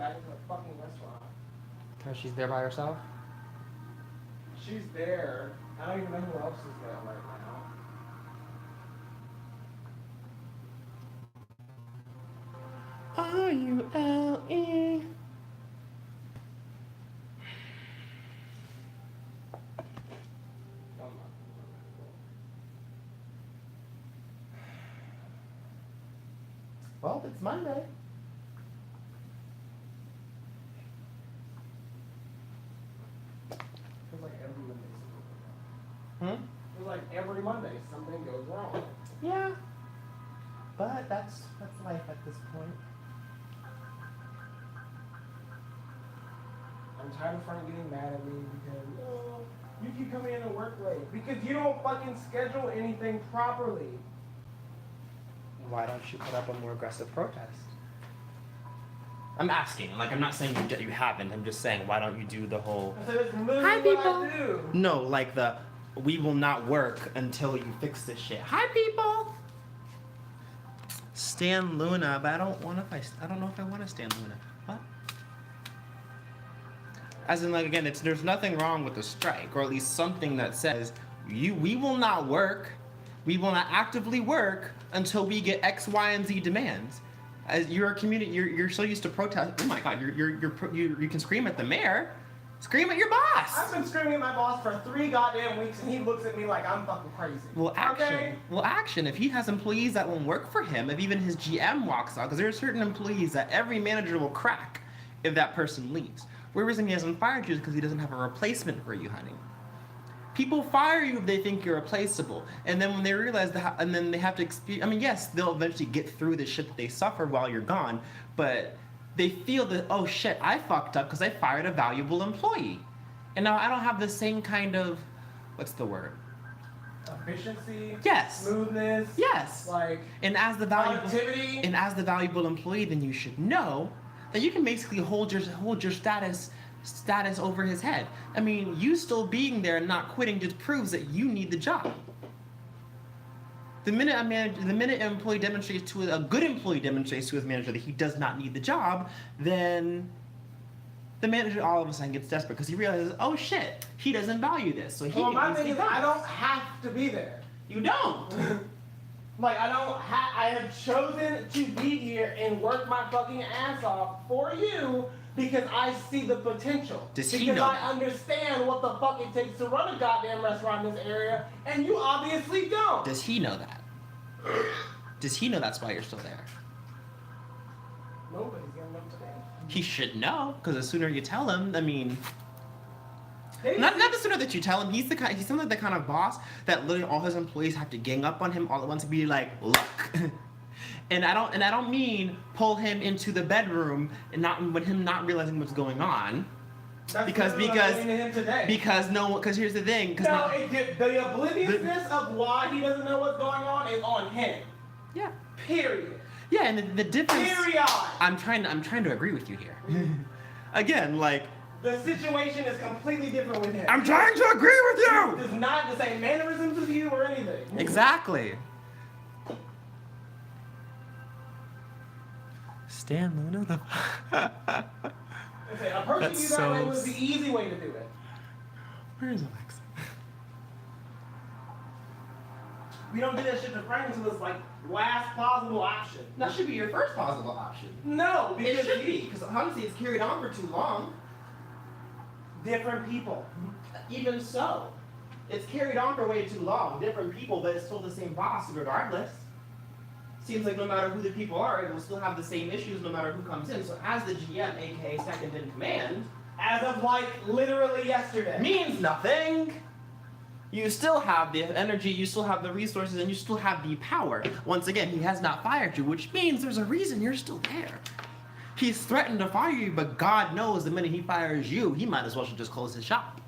back into the fucking restaurant. Because she's there by herself? She's there. I don't even know who else is there right now. R-U-L-E. Well, it's Monday. Feels like every Monday something goes wrong. Hmm? Feels like every Monday something goes wrong. Yeah. But that's life at this point. I'm tired of friends getting mad at me because, oh, you keep coming in to work late. Because you don't fucking schedule anything properly. Why don't you put up a more aggressive protest? I'm asking. Like, I'm not saying you haven't. I'm just saying, why don't you do the whole... I said, it's literally Hi, what people. I do. No, like the, we will not work until you fix this shit. Hi, people. Stan Luna, but I don't know if I want to Stan Luna. What? As in, like, again, there's nothing wrong with the strike, or at least something that says, we will not work, we will not actively work until we get X, Y, and Z demands. As you're a community, you're so used to protest. Oh my God, you can scream at the mayor, scream at your boss. I've been screaming at my boss for 3 goddamn weeks, and he looks at me like I'm fucking crazy. Well, action. Okay? Well, action. If he has employees that won't work for him, if even his GM walks out, because there are certain employees that every manager will crack if that person leaves. The reason he hasn't fired you is because he doesn't have a replacement for you, honey. People fire you if they think you're replaceable, and then when they realize that, and then they have to experience. I mean, yes, they'll eventually get through the shit that they suffer while you're gone, but they feel that, oh shit, I fucked up because I fired a valuable employee, and now I don't have the same kind of, what's the word? Efficiency. Yes. Smoothness. Yes. Like. And as the productivity. valuable employee, then you should know that you can basically hold your status over his head. I mean, you still being there and not quitting just proves that you need the job. The minute an employee demonstrates to a good employee demonstrates to his manager that he does not need the job, then the manager all of a sudden gets desperate because he realizes, oh shit, he doesn't value this. So he. Well, my thing is, I don't have to be there. You don't. Like, I have chosen to be here and work my fucking ass off for you because I see the potential. Does he because know I that? understand what the fuck it takes to run a goddamn restaurant in this area, and you obviously don't. Does he know that? Does he know that's why you're still there? Nobody's gonna know today. He should know, because the sooner you tell him, I mean... Hey, Not the sooner that you tell him, he's something the kind of boss that literally all his employees have to gang up on him all at once and be like, look. and I don't mean pull him into the bedroom and with him not realizing what's going on. That's because here's the thing. The obliviousness of why he doesn't know what's going on is on him. Yeah. Period. Yeah, and the difference. Period. I'm trying to agree with you here. Again, like. The situation is completely different with him. I'm trying to agree with you. He does not the same mannerisms as you or anything. Exactly. Stan Luna. Approaching you that way was the easy way to do it. Where is Alexa? We don't do that shit to friends until it's like last plausible option. That should be your first possible option. No, because it should be, because honestly, it's carried on for too long. Different people. Even so, it's carried on for way too long. Different people, but it's still the same boss regardless. Seems like no matter who the people are, it will still have the same issues no matter who comes in. So as the GM, aka second in command, as of like literally yesterday, means nothing. You still have the energy, you still have the resources, and you still have the power. Once again, he has not fired you, which means there's a reason you're still there. He's threatened to fire you, but God knows the minute he fires you, he might as well should just close his shop.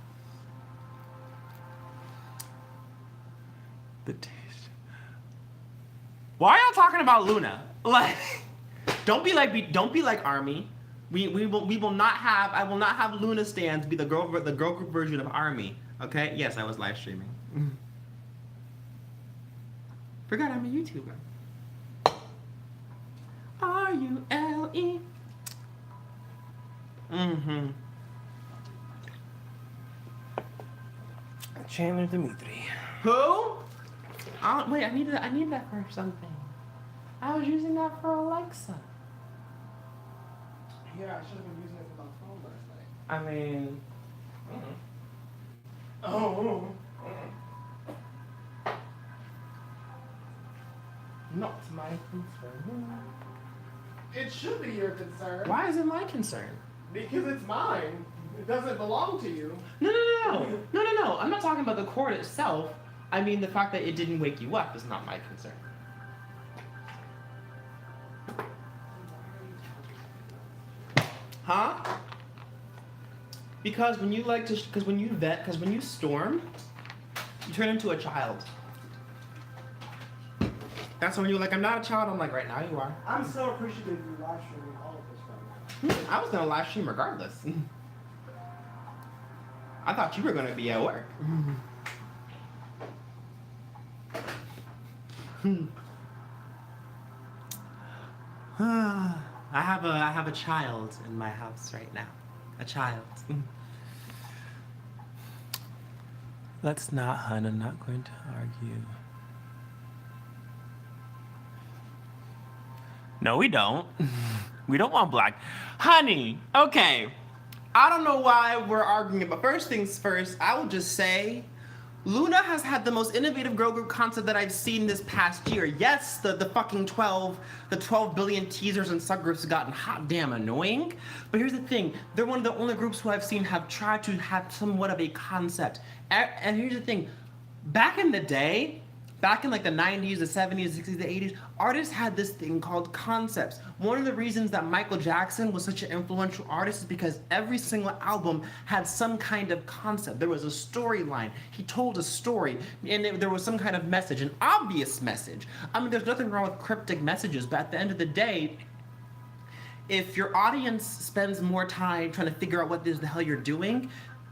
The taste. Why are y'all talking about Luna? Like, don't be like Army. We will not have. I will not have Luna stands be the girl group version of Army. Okay? Yes, I was live streaming. Forgot I'm a YouTuber. R-U-L-E. Mm-hmm. Chandler Dimitri. Who? Wait, I need that for something. I was using that for Alexa. Yeah, I should have been using it for my phone last night. I mean, Oh. not my concern. It should be your concern. Why is it my concern? Because it's mine. It doesn't belong to you. No. I'm not talking about the cord itself. I mean, the fact that it didn't wake you up is not my concern. Huh? Because when you when you storm, you turn into a child. That's when you're like, I'm not a child. I'm like, right now you are. I'm so appreciative you live streaming all of this right now. I was gonna live stream regardless. I thought you were gonna be at work. I have a child in my house right now. A child. Let's not, hun. I'm not going to argue. No, we don't. We don't want black. Honey, okay. I don't know why we're arguing, but first things first, I will just say Luna has had the most innovative girl group concept that I've seen this past year. Yes, the fucking 12 billion teasers and subgroups have gotten hot damn annoying. But here's the thing, they're one of the only groups who I've seen have tried to have somewhat of a concept. And here's the thing, back in the day, back in like the 90s, the 70s, the 60s, the 80s, artists had this thing called concepts. One of the reasons that Michael Jackson was such an influential artist is because every single album had some kind of concept. There was a storyline. He told a story, and there was some kind of message, an obvious message. I mean, there's nothing wrong with cryptic messages, but at the end of the day, if your audience spends more time trying to figure out what the hell you're doing,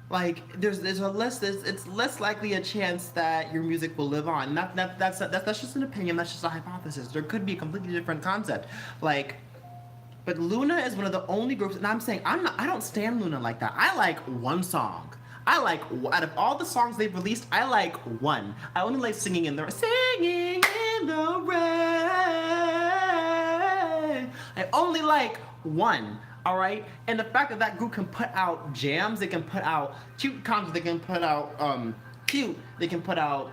like it's less likely a chance that your music will live on. That's just an opinion. That's just a hypothesis. There could be a completely different concept. Like, but Luna is one of the only groups, and I'm saying I don't stand Luna like that. I like one song. Out of all the songs they've released, I like one. I only like singing in the rain. I only like one. All right, and the fact that that group can put out jams, they can put out cute content, they can put out cute, they can put out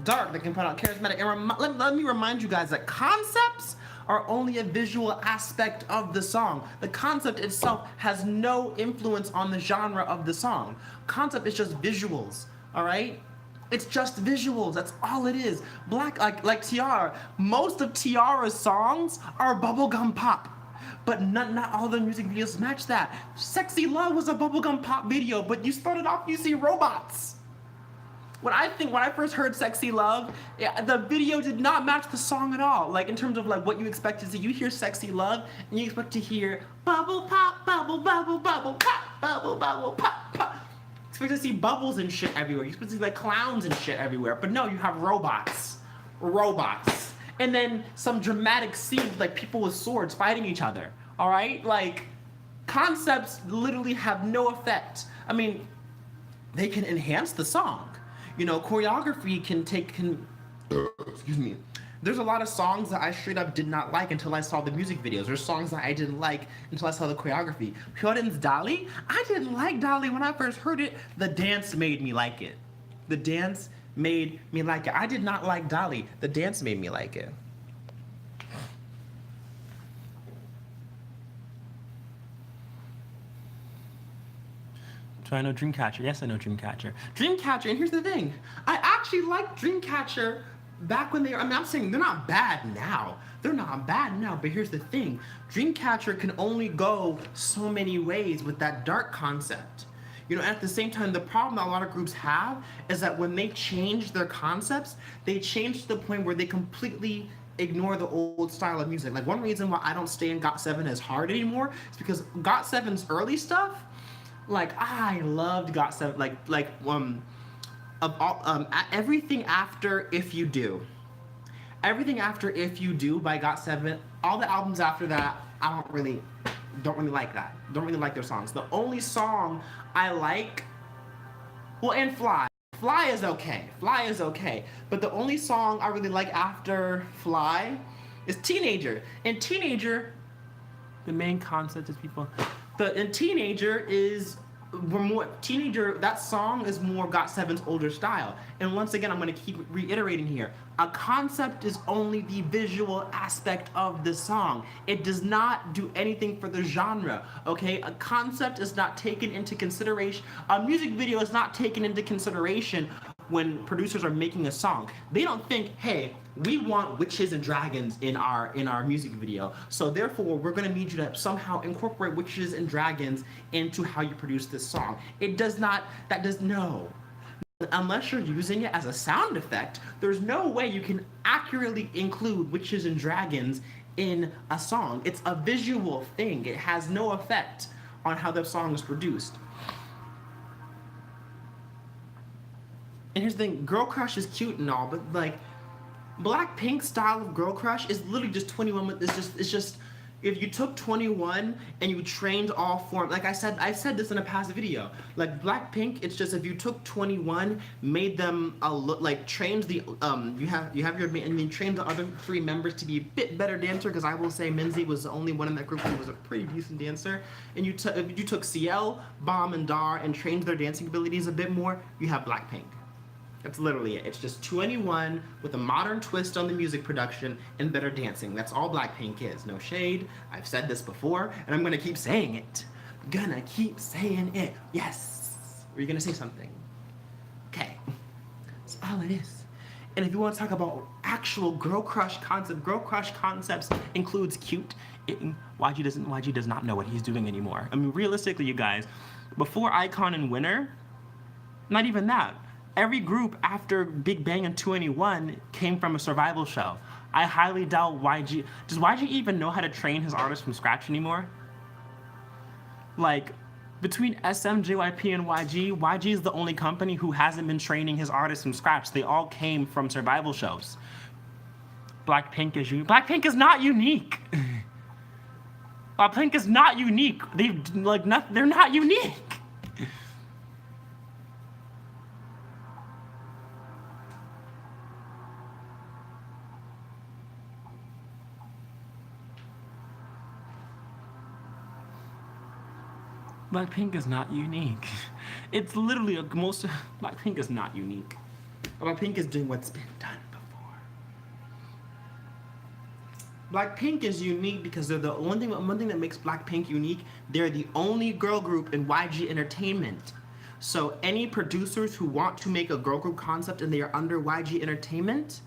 dark, they can put out charismatic. And let me remind you guys that concepts are only a visual aspect of the song. The concept itself has no influence on the genre of the song. Concept is just visuals. All right. It's just visuals. That's all it is. Like Tiara. Most of Tiara's songs are bubblegum pop. But not all the music videos match that. Sexy Love was a bubblegum pop video, but you started off, you see robots. When I first heard Sexy Love, the video did not match the song at all. Like, in terms of like what you expect to see. You hear Sexy Love, and you expect to hear bubble pop, bubble, bubble, bubble, pop, bubble, bubble, pop, pop. You expect to see bubbles and shit everywhere. You expect to see like clowns and shit everywhere. But no, you have robots. And then some dramatic scenes with like people with swords fighting each other. All right, like concepts literally have no effect. I mean, they can enhance the song. You know, choreography can excuse me. There's a lot of songs that I straight up did not like until I saw the music videos. There's songs that I didn't like until I saw the choreography. Hyunbin's Dolly, I didn't like Dolly when I first heard it. The dance made me like it. The dance made me like it. I did not like Dolly. The dance made me like it. Do I know Dreamcatcher? Yes, I know Dreamcatcher. Dreamcatcher, and here's the thing. I actually liked Dreamcatcher back when they were, I'm saying they're not bad now. They're not bad now, but here's the thing. Dreamcatcher can only go so many ways with that dark concept. You know, at the same time, the problem that a lot of groups have is that when they change their concepts, they change to the point where they completely ignore the old style of music. Like, one reason why I don't stay in GOT7 as hard anymore is because GOT7's early stuff, like, I loved GOT7, everything after If You Do. Everything after If You Do by GOT7, all the albums after that, I don't really don't really like that. Don't really like their songs. The only song I like, well, and Fly. Fly is okay. Fly is okay. But the only song I really like after Fly is Teenager. And Teenager, the main concept is people. And Teenager is more Teenager. That song is more GOT7's older style. And once again, I'm going to keep reiterating here. A concept is only the visual aspect of the song. It does not do anything for the genre. Okay, a concept is not taken into consideration. A music video is not taken into consideration when producers are making a song. They don't think, hey, we want witches and dragons in our music video, so therefore we're gonna need you to somehow incorporate witches and dragons into how you produce this song. It does not, no. Unless you're using it as a sound effect, there's no way you can accurately include witches and dragons in a song. It's a visual thing. It has no effect on how the song is produced. And here's the thing, Girl Crush is cute and all, but like Blackpink's style of Girl Crush is literally just 21 with it's just if you took 21 and you trained all forms, like I said this in a past video, like Blackpink, it's just if you took 21, made them like trained the you have your and then trained the other 3 members to be a bit better dancer, because I will say Minzy was the only one in that group who was a pretty decent dancer, and you took CL, Bomb, and Dar and trained their dancing abilities a bit more, you have Blackpink. That's literally it. It's just 21 with a modern twist on the music production and better dancing. That's all Blackpink is. No shade. I've said this before, and I'm gonna keep saying it. Gonna keep saying it. Yes. Were you gonna say something? Okay. That's all it is. And if you want to talk about actual girl crush concepts includes cute. YG does not know what he's doing anymore. I mean, realistically, you guys, before iKON and Winner, not even that. Every group after Big Bang and 2NE1 came from a survival show. I highly doubt YG. Does YG even know how to train his artists from scratch anymore? Like, between SM, JYP, and YG is the only company who hasn't been training his artists from scratch. They all came from survival shows. Blackpink is not unique. Blackpink is not unique. They're not unique. Blackpink is not unique. It's literally Blackpink is not unique. Blackpink is doing what's been done before. Blackpink is unique because they're the one thing that makes Blackpink unique. They're the only girl group in YG Entertainment. So any producers who want to make a girl group concept and they are under YG Entertainment,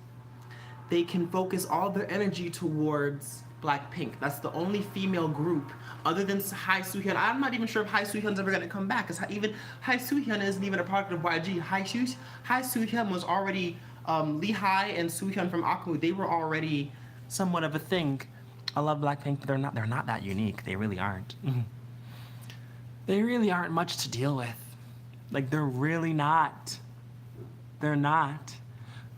they can focus all their energy towards Blackpink. That's the only female group other than Hai Soo-hyun. I'm not even sure if Hai Soo-hyun's ever gonna come back, because even Hai Soo-hyun isn't even a product of YG. Hai Soo-hyun was already Lee Hai and Soo-hyun from Aku. They were already somewhat of a thing. I love Blackpink, but they're not that unique. They really aren't. They really aren't much to deal with. Like, they're really not. They're not.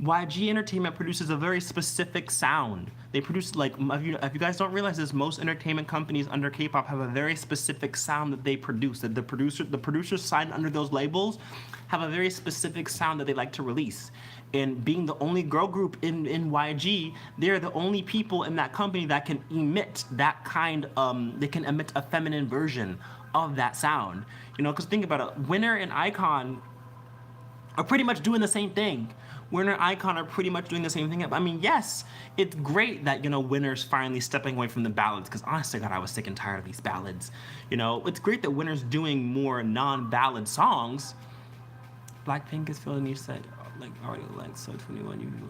YG Entertainment produces a very specific sound. They produce, like, if you guys don't realize this, most entertainment companies under K-pop have a very specific sound that they produce. That the producers signed under those labels have a very specific sound that they like to release. And being the only girl group in YG, they're the only people in that company that can emit that kind, they can emit a feminine version of that sound. You know, because think about it, Winner and iKON are pretty much doing the same thing. Winner and iKON are pretty much doing the same thing. I mean, yes, it's great that, you know, Winner's finally stepping away from the ballads, because honestly, God, I was sick and tired of these ballads. You know, it's great that Winner's doing more non-ballad songs. Blackpink is filling, you said, like, already like, so 21, you know,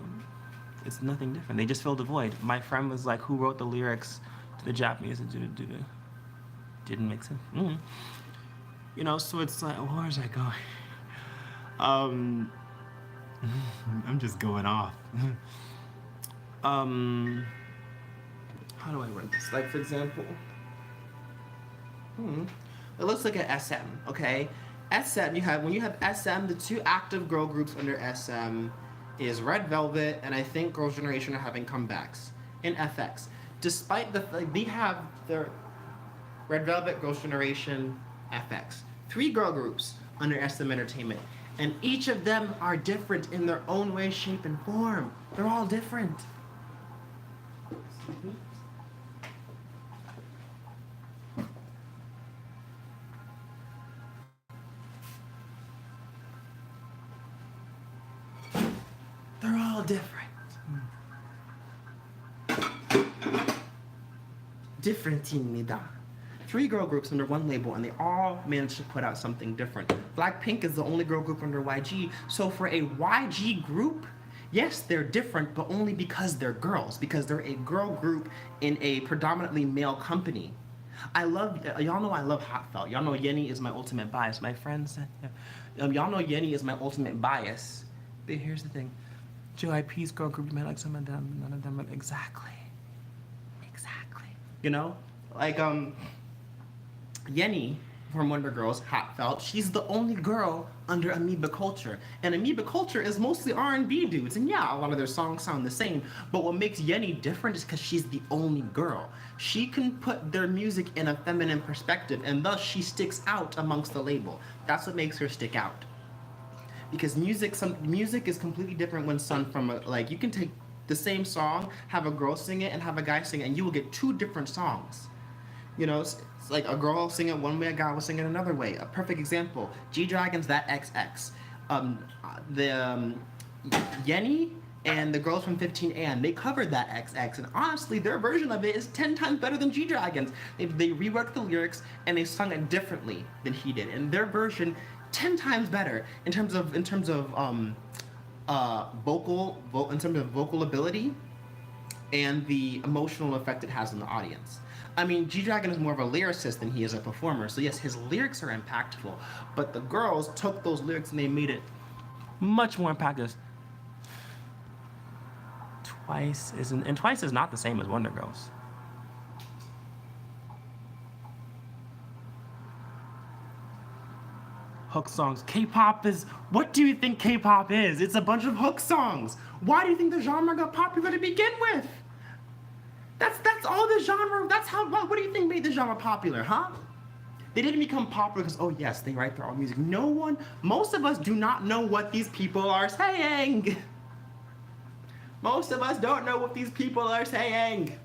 it's nothing different. They just filled a void. My friend was like, who wrote the lyrics to the Japanese? Didn't make sense. You know, so it's like, where's I going? I'm just going off. How do I write this? Like, for example, let's look at SM, okay? SM, when you have SM, the 2 active girl groups under SM is Red Velvet, and I think Girls' Generation are having comebacks in FX. Despite they have their Red Velvet, Girls' Generation, FX. 3 girl groups under SM Entertainment. And each of them are different in their own way, shape, and form. They're all different. They're all different. Different입니다. 3 girl groups under 1 label, and they all managed to put out something different. Blackpink is the only girl group under YG, so for a YG group, yes, they're different, but only because they're girls, because they're a girl group in a predominantly male company. Y'all know I love Heartfelt. Y'all know Yenny is my ultimate bias. My friends, y'all know Yenny is my ultimate bias. But here's the thing. JYP's girl group, you might like some of them, none of them, exactly. You know? Like, Yenny from Wonder Girls, Heartfelt, she's the only girl under Amoeba Culture. And Amoeba Culture is mostly R&B dudes. And yeah, a lot of their songs sound the same. But what makes Yenny different is because she's the only girl. She can put their music in a feminine perspective, and thus she sticks out amongst the label. That's what makes her stick out. Because music is completely different when sung from, like, you can take the same song, have a girl sing it, and have a guy sing it, and you will get 2 different songs. You know, it's like a girl sing it one way, a guy will sing it another way. A perfect example, G-Dragon's That XX. Yenny and the girls from 15and, they covered That XX, and honestly, their version of it is 10 times better than G-Dragon's. They reworked the lyrics, and they sung it differently than he did, and their version 10 times better in terms of vocal ability and the emotional effect it has on the audience. I mean, G-Dragon is more of a lyricist than he is a performer, so yes, his lyrics are impactful, but the girls took those lyrics and they made it much more impactful. Twice is not the same as Wonder Girls. Hook songs. K-pop is, what do you think K-pop is? It's a bunch of hook songs. Why do you think the genre got popular to begin with? That's all the genre, what do you think made the genre popular, huh? They didn't become popular because, oh yes, they write their own music. Most of us do not know what these people are saying. Most of us don't know what these people are saying.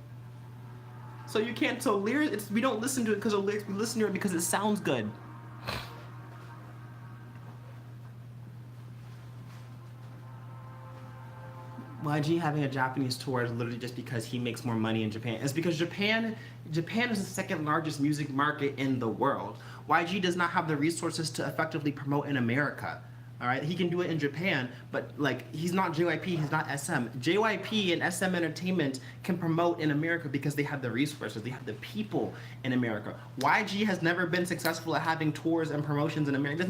So we don't listen to it because of lyrics, we listen to it because it sounds good. YG having a Japanese tour is literally just because he makes more money in Japan. It's because Japan is the second largest music market in the world. YG does not have the resources to effectively promote in America. All right, he can do it in Japan, but like he's not JYP, he's not SM. JYP and SM Entertainment can promote in America because they have the resources, they have the people in America. YG has never been successful at having tours and promotions in America. It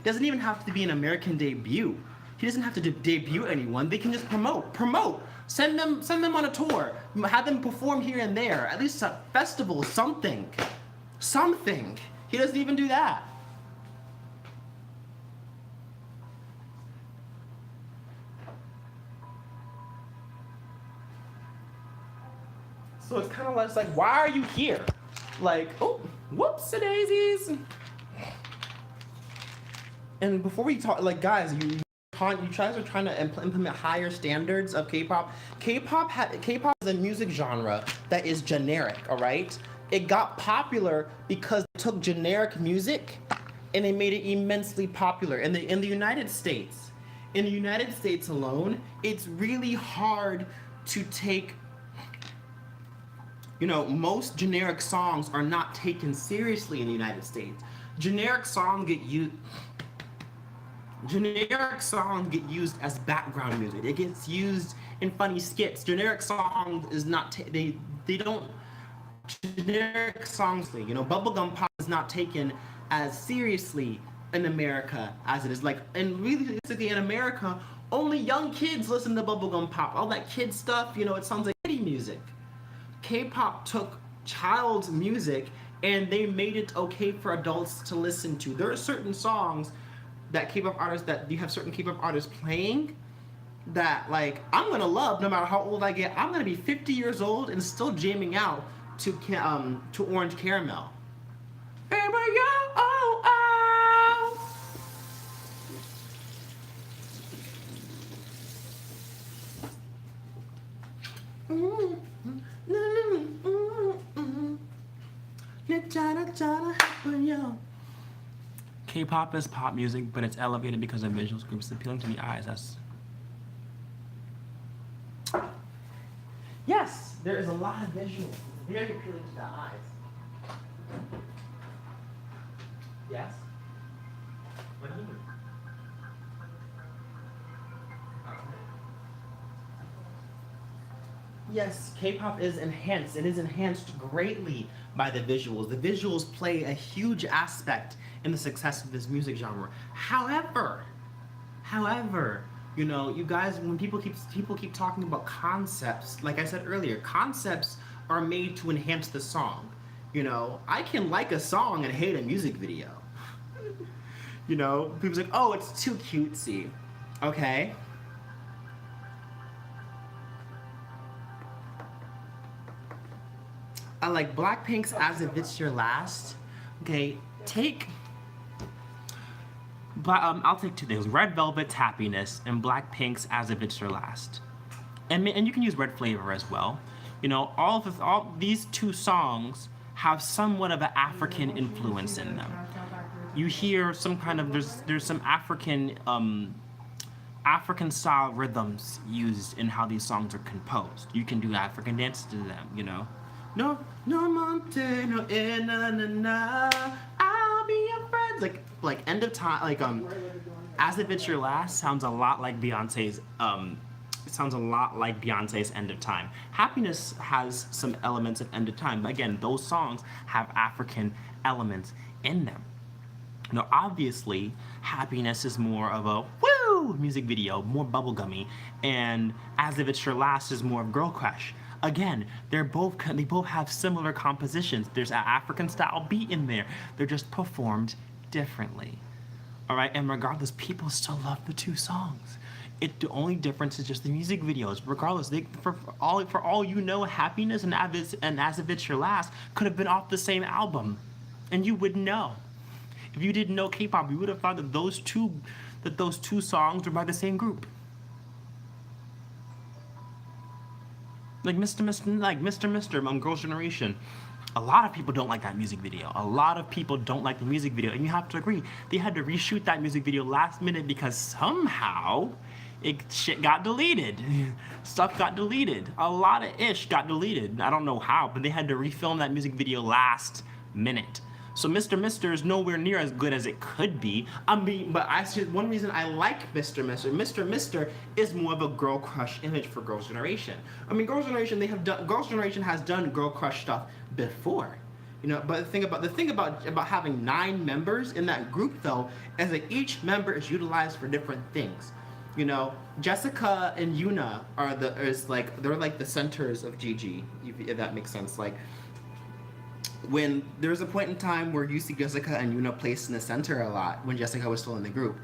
doesn't even have to be an American debut. He doesn't have to debut anyone. They can just promote. Send them on a tour. Have them perform here and there. At least a festival, something. He doesn't even do that. So it's kind of less like, why are you here? Like, oh, whoops-a-daisies. And before we talk, like, guys, you guys are trying to implement higher standards of K-pop. K-pop is a music genre that is generic, all right? It got popular because they took generic music and they made it immensely popular. In the United States alone, it's really hard to take, most generic songs are not taken seriously in the United States. Generic songs get used as background music. It gets used in funny skits. Generic songs is not generic songs, bubblegum pop is not taken as seriously in America as it is. And realistically in America, only young kids listen to bubblegum pop. All that kid stuff, it sounds like kiddie music. K-pop took child music and they made it okay for adults to listen to. There are certain songs that you have certain K-pop artists playing that, like, I'm gonna love no matter how old I get. I'm gonna be 50 years old and still jamming out to Orange Caramel. K-pop is pop music, but it's elevated because of visuals, groups appealing to the eyes. Yes, there is a lot of visuals. It's very appealing to the eyes. Yes? What do you mean? Yes, K-pop is enhanced. It is enhanced greatly by the visuals. The visuals play a huge aspect in the success of this music genre. However, you know, you guys, when people keep talking about concepts, like I said earlier, concepts are made to enhance the song. You know, I can like a song and hate a music video. You know, people's like, oh, it's too cutesy. Okay. I like Blackpink's As If It's Your Last. Okay, I'll take two things: Red Velvet's Happiness and Blackpink's As If It's Your Last. And you can use Red Flavor as well. You know, all these two songs have somewhat of an African influence in them. You hear some kind of there's some African style rhythms used in how these songs are composed. You can do African dances to them, you know. No monte, no na na na. I'll be your friend. Like End of Time, like As If It's Your Last sounds a lot like Beyonce's it sounds a lot like Beyonce's End of Time. Happiness has some elements of End of Time, but again, those songs have African elements in them. Now, obviously, Happiness is more of a woo music video, more bubblegummy, and As If It's Your Last is more of girl crush. Again, they both have similar compositions. There's an African style beat in there. They're just performed differently. All right, and regardless, people still love the two songs. The only difference is just the music videos. Regardless, for all you know, Happiness and As If It's Your Last could have been off the same album, and you wouldn't know. If you didn't know K-pop, you would have thought that those two songs were by the same group. Like Mr. Girls' Generation. A lot of people don't like that music video. A lot of people don't like the music video, and you have to agree. They had to reshoot that music video last minute because somehow shit got deleted. Stuff got deleted. A lot of ish got deleted. I don't know how, but they had to refilm that music video last minute. So Mr. is nowhere near as good as it could be. One reason I like Mr. is more of a girl crush image for Girls' Generation. I mean, Girls' Generation has done girl crush stuff before. You know, but the thing about having 9 members in that group though is that each member is utilized for different things. You know, Jessica and Yuna they're like the centers of GG, if that makes sense. Like, when there's a point in time where you see Jessica and Yuna placed in the center a lot when Jessica was still in the group.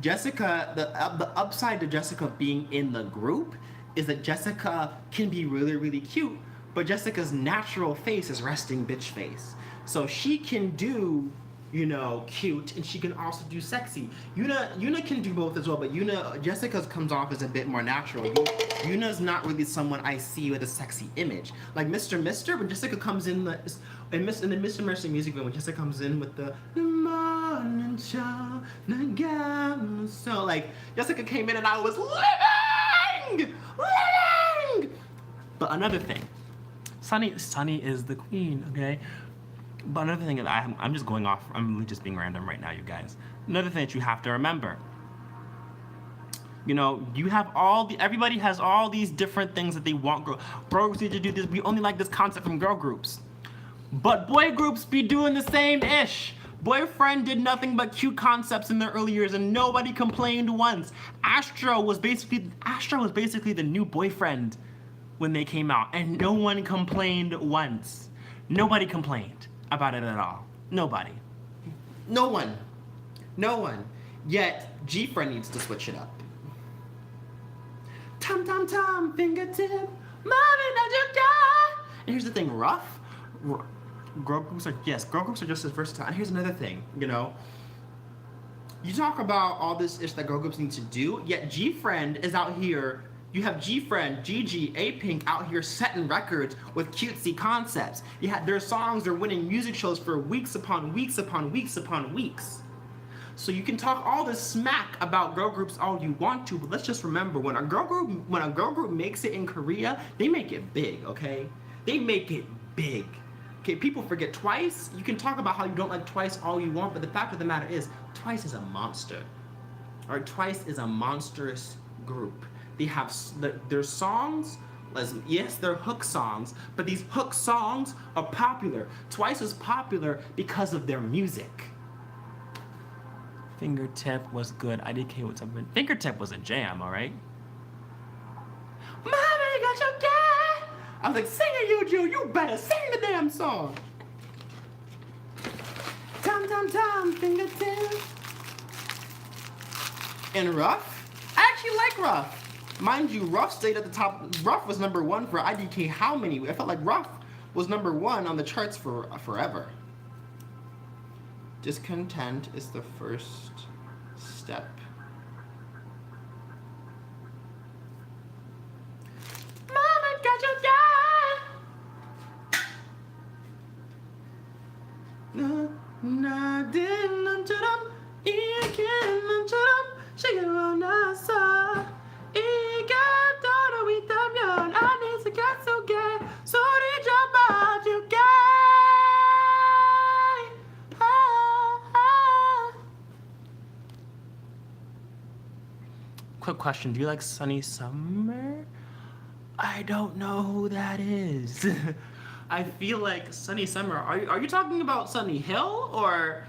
Jessica, the upside to Jessica being in the group is that Jessica can be really, really cute, but Jessica's natural face is resting bitch face. So she can do, you know, cute, and she can also do sexy. Yuna can do both as well, but Jessica's comes off as a bit more natural. Yuna's not really someone I see with a sexy image. Like Mr. When Jessica comes in in the Mr. music video, when Jessica comes in with the morning show, so like Jessica came in and I was living. But another thing, Sunny is the queen, okay? But another thing that I'm just going off, I'm really just being random right now, you guys. Another thing that you have to remember, you know, everybody has all these different things that they want. Girl groups need to do this. We only like this concept from girl groups. But boy groups be doing the same ish. Boyfriend did nothing but cute concepts in the early years and nobody complained once. Astro was basically the new Boyfriend when they came out, and no one complained once. Nobody complained about it at all. Nobody. No one. Yet G-Friend needs to switch it up. Tom, fingertip, mommy, don't you die. And here's the thing, Rough Girl groups are just as versatile. And here's another thing, you know. You talk about all this ish that girl groups need to do, yet G-Friend is out here. You have G-Friend, Gigi, A-Pink out here setting records with cutesy concepts. Their songs are winning music shows for weeks upon weeks upon weeks upon weeks. So you can talk all this smack about girl groups all you want to, but let's just remember when a girl group makes it in Korea, they make it big, okay? They make it big. Okay, people forget Twice. You can talk about how you don't like Twice all you want, but the fact of the matter is, Twice is a monster. All right, Twice is a monstrous group. They have their songs. Yes, they're hook songs, but these hook songs are popular. Twice is popular because of their music. Fingertip was good. IDK was up. Fingertip was a jam, all right? Mommy got your dad. I was like, sing it, Yuju. You better sing the damn song. Tom, fingertip. And Rough? I actually like Rough. Mind you, Rough stayed at the top. Rough was number 1 for IDK how many? I felt like Rough was number 1 on the charts for forever. Discontent is the first step. Mama got your dad. Na din chadam, ikin chadam, shigeru nasa, igatoro witamyon, ani sakatsuge, sori jamba juge. Quick question, do you like Sunny Summer? I don't know who that is. I feel like Sunny Summer. Are you talking about Sunny Hill, or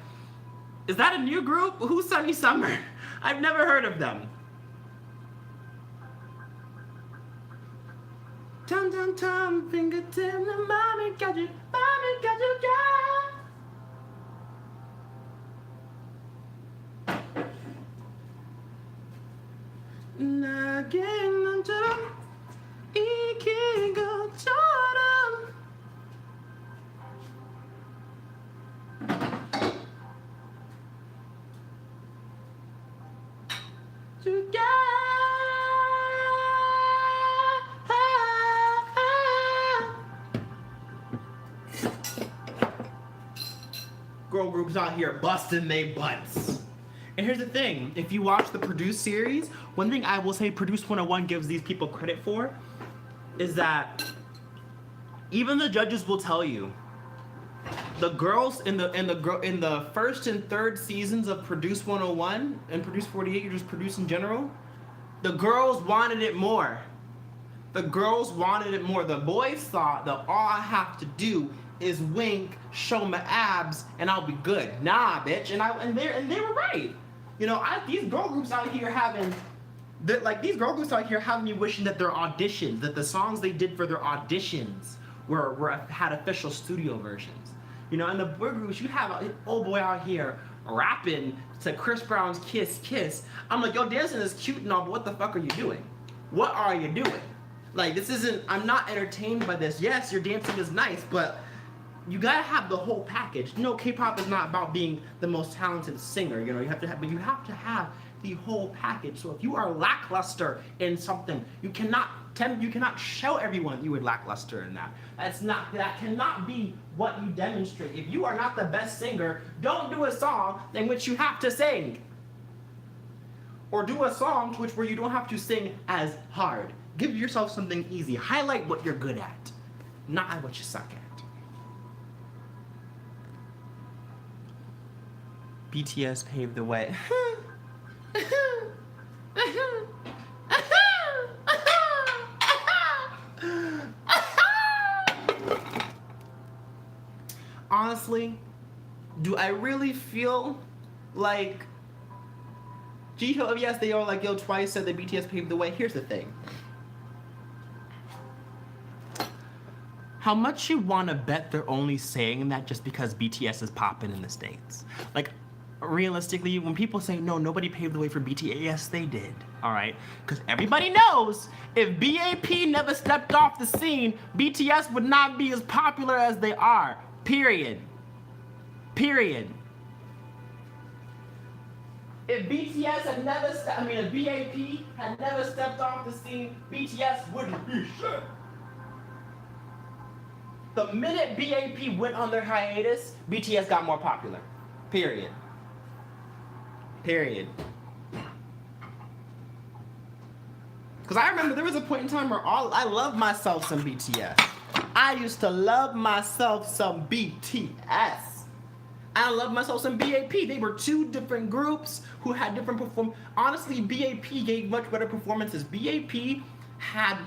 is that a new group? Who's Sunny Summer? I've never heard of them. Tom, fingertip, mommy got you, yeah. 나긴 너처럼 이긴 것처럼. Girl groups out here busting they butts. And here's the thing, if you watch the Produce series, one thing I will say Produce 101 gives these people credit for is that even the judges will tell you the girls in the first and third seasons of Produce 101 and Produce 48, you're just Produce in general, the girls wanted it more. The girls wanted it more. The boys thought that all I have to do is wink, show my abs, and I'll be good. Nah, bitch. And they were right. You know, these girl groups out here having me wishing that their auditions, that the songs they did for their auditions had official studio versions. You know, and the boy groups, you have an old boy out here rapping to Chris Brown's Kiss Kiss. I'm like, yo, dancing is cute and all, but what the fuck are you doing? What are you doing? Like, I'm not entertained by this. Yes, your dancing is nice, but you gotta have the whole package. You know, K-pop is not about being the most talented singer. You know, you have to have the whole package. So if you are lackluster in something, you cannot show everyone you were lackluster in that. That cannot be what you demonstrate. If you are not the best singer, don't do a song in which you have to sing. Or do a song where you don't have to sing as hard. Give yourself something easy. Highlight what you're good at, not what you suck at. BTS paved the way. Honestly, do I really feel like Jihyo? Yes, they are like, yo, Twice said that BTS paved the way. Here's the thing. How much you want to bet they're only saying that just because BTS is popping in the States? Like, realistically, when people say no, nobody paved the way for BTS, yes, they did. All right, because everybody knows if BAP never stepped off the scene, BTS would not be as popular as they are. Period. Period. If BTS had never, if BAP had never stepped off the scene, BTS wouldn't be shit. The minute BAP went on their hiatus, BTS got more popular. Period. Period. Because I remember there was a point in time where I loved myself some BTS. I used to love myself some BTS. I love myself some BAP. They were two different groups who had different Honestly, BAP gave much better performances. BAP had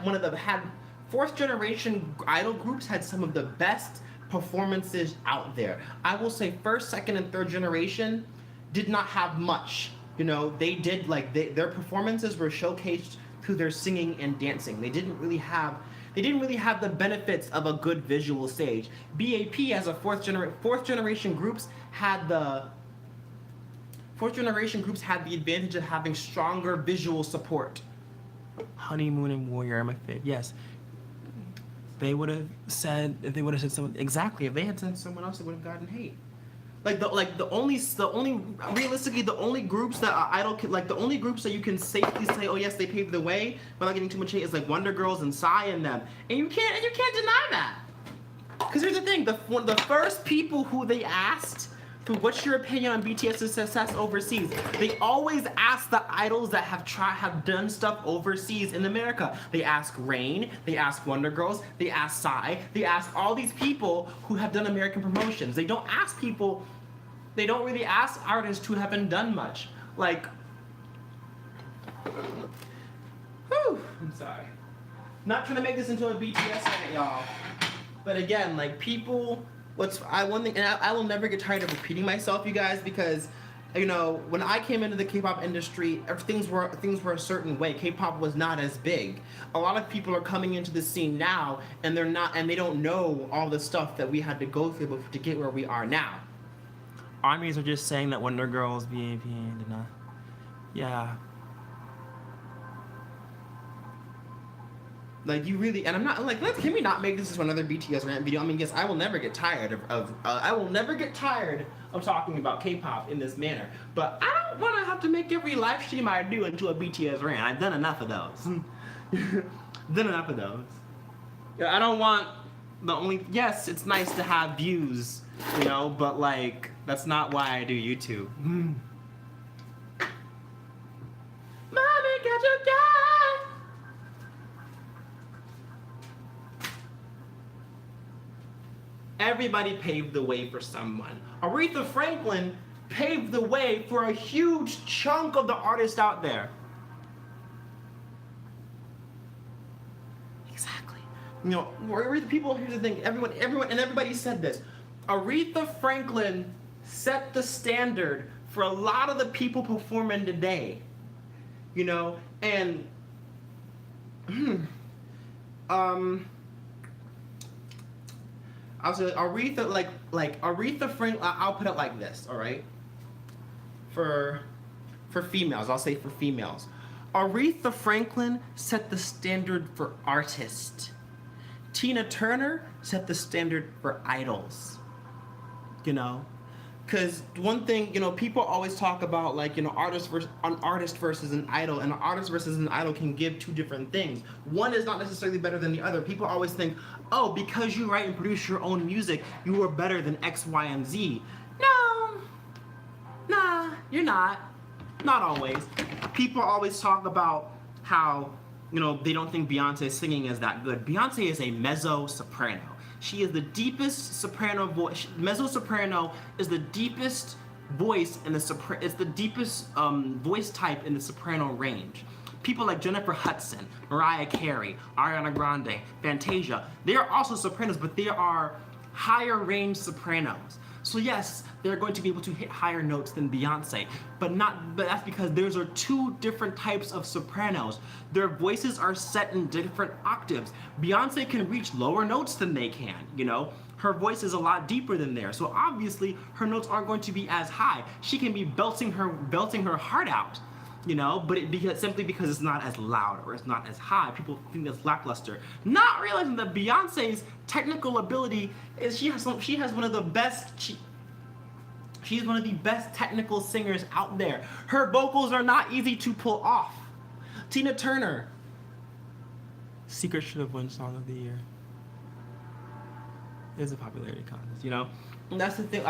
fourth generation idol groups had some of the best performances out there. I will say first, second, and third generation did not have much. You know, they did their performances were showcased through their singing and dancing. They didn't really have the benefits of a good visual stage. BAP as a fourth generation groups had the advantage of having stronger visual support. Honeymoon and Warrior are my favorite. Yes. They would have said someone exactly. If they had said someone else, they would have gotten hate. The only groups that are idol, the only groups that you can safely say, oh yes, they paved the way without getting too much hate is like Wonder Girls and Psy and them, and you can't deny that. Because here's the thing, the first people who they asked, what's your opinion on BTS's success overseas? They always ask the idols that have done stuff overseas in America. They ask Rain, they ask Wonder Girls, they ask Psy, they ask all these people who have done American promotions. They don't really ask artists who haven't done much. Like, whew, I'm sorry. Not trying to make this into a BTS rant, y'all. But again, like people, I will never get tired of repeating myself, you guys, because, you know, when I came into the K-pop industry, things were a certain way. K-pop was not as big. A lot of people are coming into the scene now, and they don't know all the stuff that we had to go through to get where we are now. Armies are just saying that Wonder Girls, BAP, did not. Yeah. Like, you really, and I'm not, like, can we not make this into another BTS rant video? I mean, yes, I will never get tired of talking about K-pop in this manner, but I don't want to have to make every live stream I do into a BTS rant. I've done enough of those. Yeah, I don't want yes, it's nice to have views, you know, but, like, that's not why I do YouTube. Mommy, got your dad! Everybody paved the way for someone. Aretha Franklin paved the way for a huge chunk of the artists out there. Exactly. You know, here's the thing, everybody said this. Aretha Franklin set the standard for a lot of the people performing today. You know, and I'll say Aretha, like Aretha Franklin. I'll put it like this, all right? For females, I'll say for females, Aretha Franklin set the standard for artists. Tina Turner set the standard for idols. You know, because one thing, you know, people always talk about, like, you know, an artist versus an idol, and an artist versus an idol can give two different things. One is not necessarily better than the other. People always think, oh, because you write and produce your own music, you are better than X, Y, and Z. No, nah, you're not. Not always. People always talk about how, you know, they don't think Beyonce's singing is that good. Beyonce is a mezzo-soprano. She is the deepest soprano voice. Mezzo-soprano is the deepest voice in the it's the deepest voice type in the soprano range. People like Jennifer Hudson, Mariah Carey, Ariana Grande, Fantasia, they are also sopranos, but they are higher range sopranos. So yes, they're going to be able to hit higher notes than Beyonce, but that's because those are two different types of sopranos. Their voices are set in different octaves. Beyonce can reach lower notes than they can, you know. her voice is a lot deeper than theirs. So obviously her notes aren't going to be as high. She can be belting her heart out, you know, but simply because it's not as loud or it's not as high, people think that's lackluster. Not realizing that Beyonce's technical ability is she's one of the best. She's one of the best technical singers out there. Her vocals are not easy to pull off. Tina Turner. Secret should have won Song of the Year. It's a popularity contest, you know? And that's the thing.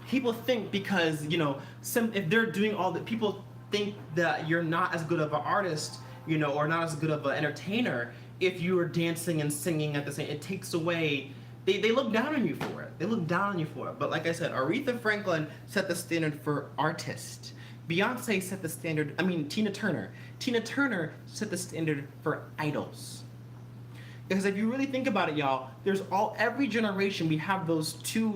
People think because, you know, if they're doing all the, people think that you're not as good of an artist, you know, or not as good of an entertainer if you are dancing and singing at the same. It takes away. They look down on you for it. They look down on you for it. But like I said, Aretha Franklin set the standard for artist. Beyonce set the standard. I mean, Tina Turner. Tina Turner set the standard for idols. Because if you really think about it, y'all, every generation we have those two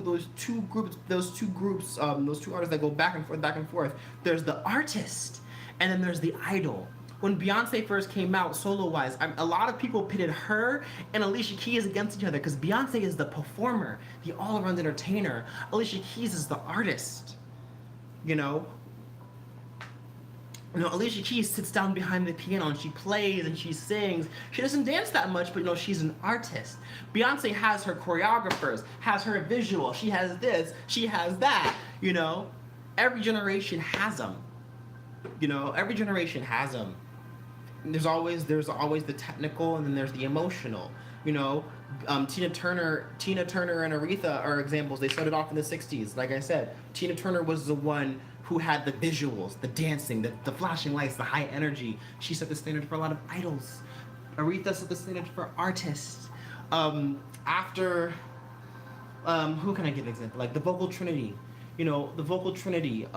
groups, those two artists that go back and forth. There's the artist, and then there's the idol. When Beyonce first came out solo-wise, a lot of people pitted her and Alicia Keys against each other because Beyonce is the performer, the all-around entertainer. Alicia Keys is the artist. You know, Alicia Keys sits down behind the piano and she plays and she sings. She doesn't dance that much, but you know, she's an artist. Beyonce has her choreographers, has her visual. She has this, she has that, you know. Every generation has them. You know, every generation has them. There's always the technical and then there's the emotional. You know, Tina Turner and Aretha are examples. They started off in the 60s. Like I said, Tina Turner was the one who had the visuals, the dancing, the flashing lights, the high energy. She set the standard for a lot of idols. Aretha set the standard for artists. After, who can I give an example? Like the vocal trinity. You know, the vocal trinity.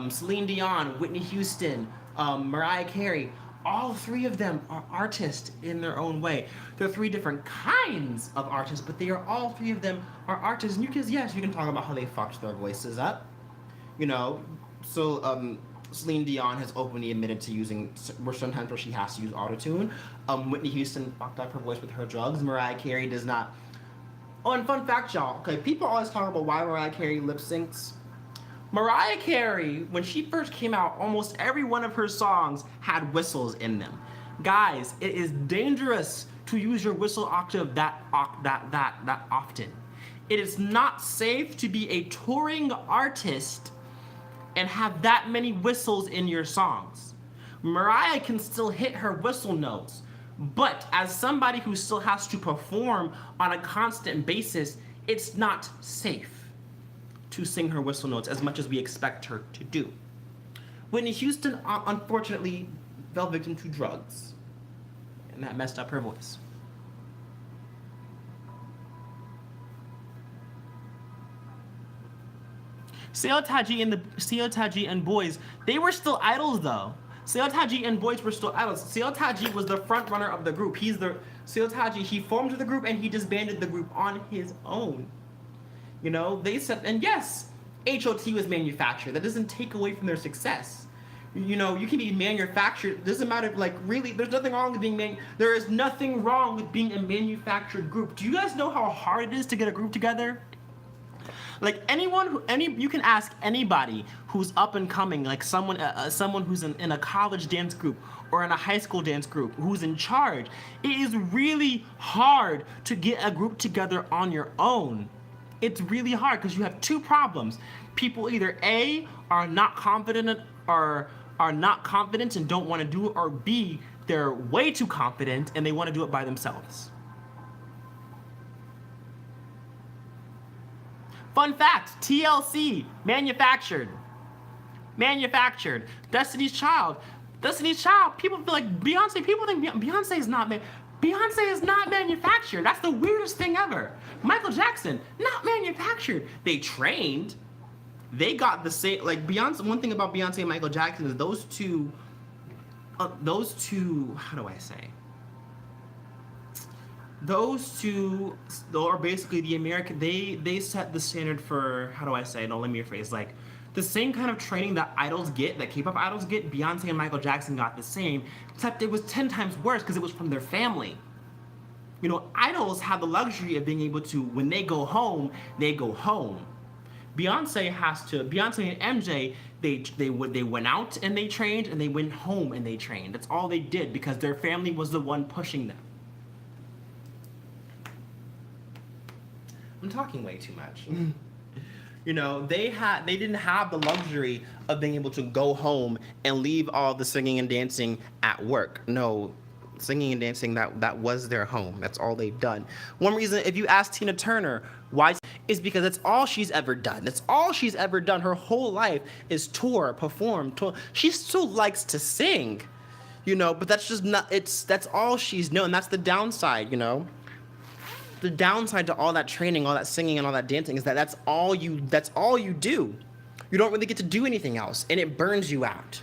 Celine Dion, Whitney Houston, Mariah Carey. All three of them are artists in their own way. They're three different kinds of artists, but all three of them are artists. And you can talk about how they fucked their voices up. You know, so Celine Dion has openly admitted to using, sometimes where she has to use autotune. Whitney Houston fucked up her voice with her drugs. Mariah Carey does not. Oh, and fun fact, y'all. Okay, people always talk about why Mariah Carey lip syncs. Mariah Carey, when she first came out, almost every one of her songs had whistles in them. Guys, it is dangerous to use your whistle octave that often. It is not safe to be a touring artist and have that many whistles in your songs. Mariah can still hit her whistle notes, but as somebody who still has to perform on a constant basis, it's not safe to sing her whistle notes as much as we expect her to do. Whitney Houston, unfortunately, fell victim to drugs, and that messed up her voice. C.H.D and Boys, they were still idols though. C.H.D and Boys were still idols. C.H.D was the front runner of the group. C.H.D, he formed the group and he disbanded the group on his own. You know, they said, and yes, HOT was manufactured. That doesn't take away from their success. You know, you can be manufactured. It doesn't matter, like, really, there's nothing wrong with there is nothing wrong with being a manufactured group. Do you guys know how hard it is to get a group together? Like you can ask anybody who's up and coming, like someone who's in a college dance group or in a high school dance group who's in charge. It is really hard to get a group together on your own. It's really hard because you have two problems. People either A, are not confident and don't want to do it, or B, they're way too confident and they want to do it by themselves. Fun fact, TLC, manufactured. Destiny's Child, people feel like Beyonce, people think Beyonce is not manufactured. That's the weirdest thing ever. Michael Jackson, not manufactured. They trained. They got the same, like Beyonce, one thing about Beyonce and Michael Jackson is those two, how do I say? Those two are basically the American, they set the standard for, how do I say, no, let me rephrase, like, the same kind of training that idols get, that K-pop idols get, Beyonce and Michael Jackson got the same, except it was 10 times worse because it was from their family. You know, idols have the luxury of being able to, when they go home, they go home. Beyonce and MJ, they went out and they trained, and they went home and they trained. That's all they did because their family was the one pushing them. I'm talking way too much. You know, they didn't have the luxury of being able to go home and leave all the singing and dancing at work. No, singing and dancing, that was their home. That's all they've done. One reason, if you ask Tina Turner why, is because that's all she's ever done. That's all she's ever done. Her whole life is tour, perform, tour. She still likes to sing, you know, but that's just not, that's all she's known. That's the downside, you know. The downside to all that training, all that singing, and all that dancing is that that's all you do. You don't really get to do anything else, and it burns you out.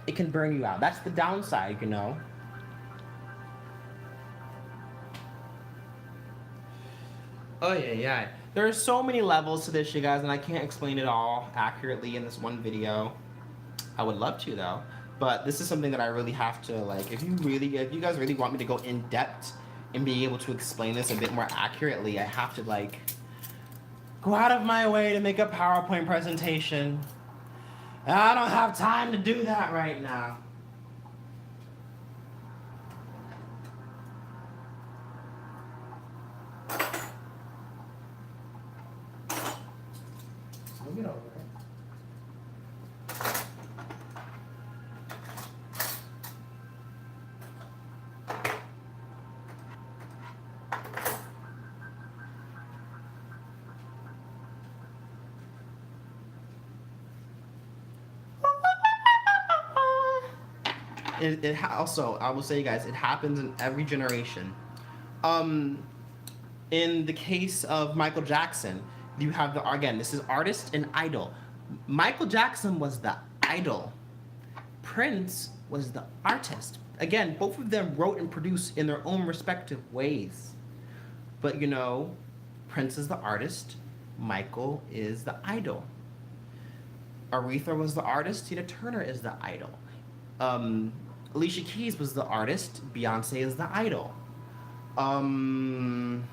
It can burn you out. That's the downside, you know. Oh yeah. There are so many levels to this, you guys, and I can't explain it all accurately in this one video. I would love to though, but this is something that I really have to, like, if you guys really want me to go in depth and be able to explain this a bit more accurately, I have to, like, go out of my way to make a PowerPoint presentation. And I don't have time to do that right now. We'll get over it. Also, I will say, you guys, it happens in every generation. In the case of Michael Jackson, you have again, this is artist and idol. Michael Jackson was the idol. Prince was the artist. Again, both of them wrote and produced in their own respective ways. But, you know, Prince is the artist, Michael is the idol. Aretha was the artist, Tina Turner is the idol. Alicia Keys was the artist, Beyonce is the idol. I'm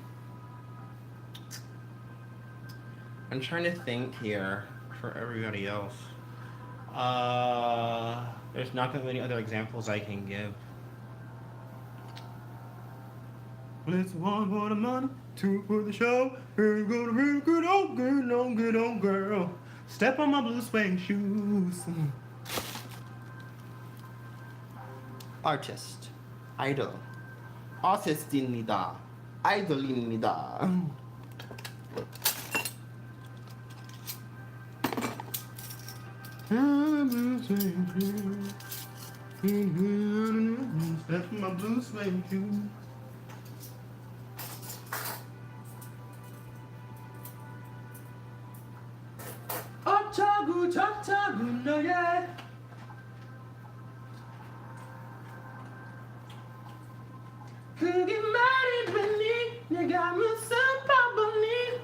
trying to think here for everybody else. There's not that many other examples I can give. It's one for the money, two for the show. Here go the real good old girl, good old girl. Step on my blue suede shoes. Artist, idol, artist입니다, idol입니다. Step on my blue suede shoes. 어쩌고 저쩌고 너의 그게 말이 되니 내가 무슨 바보니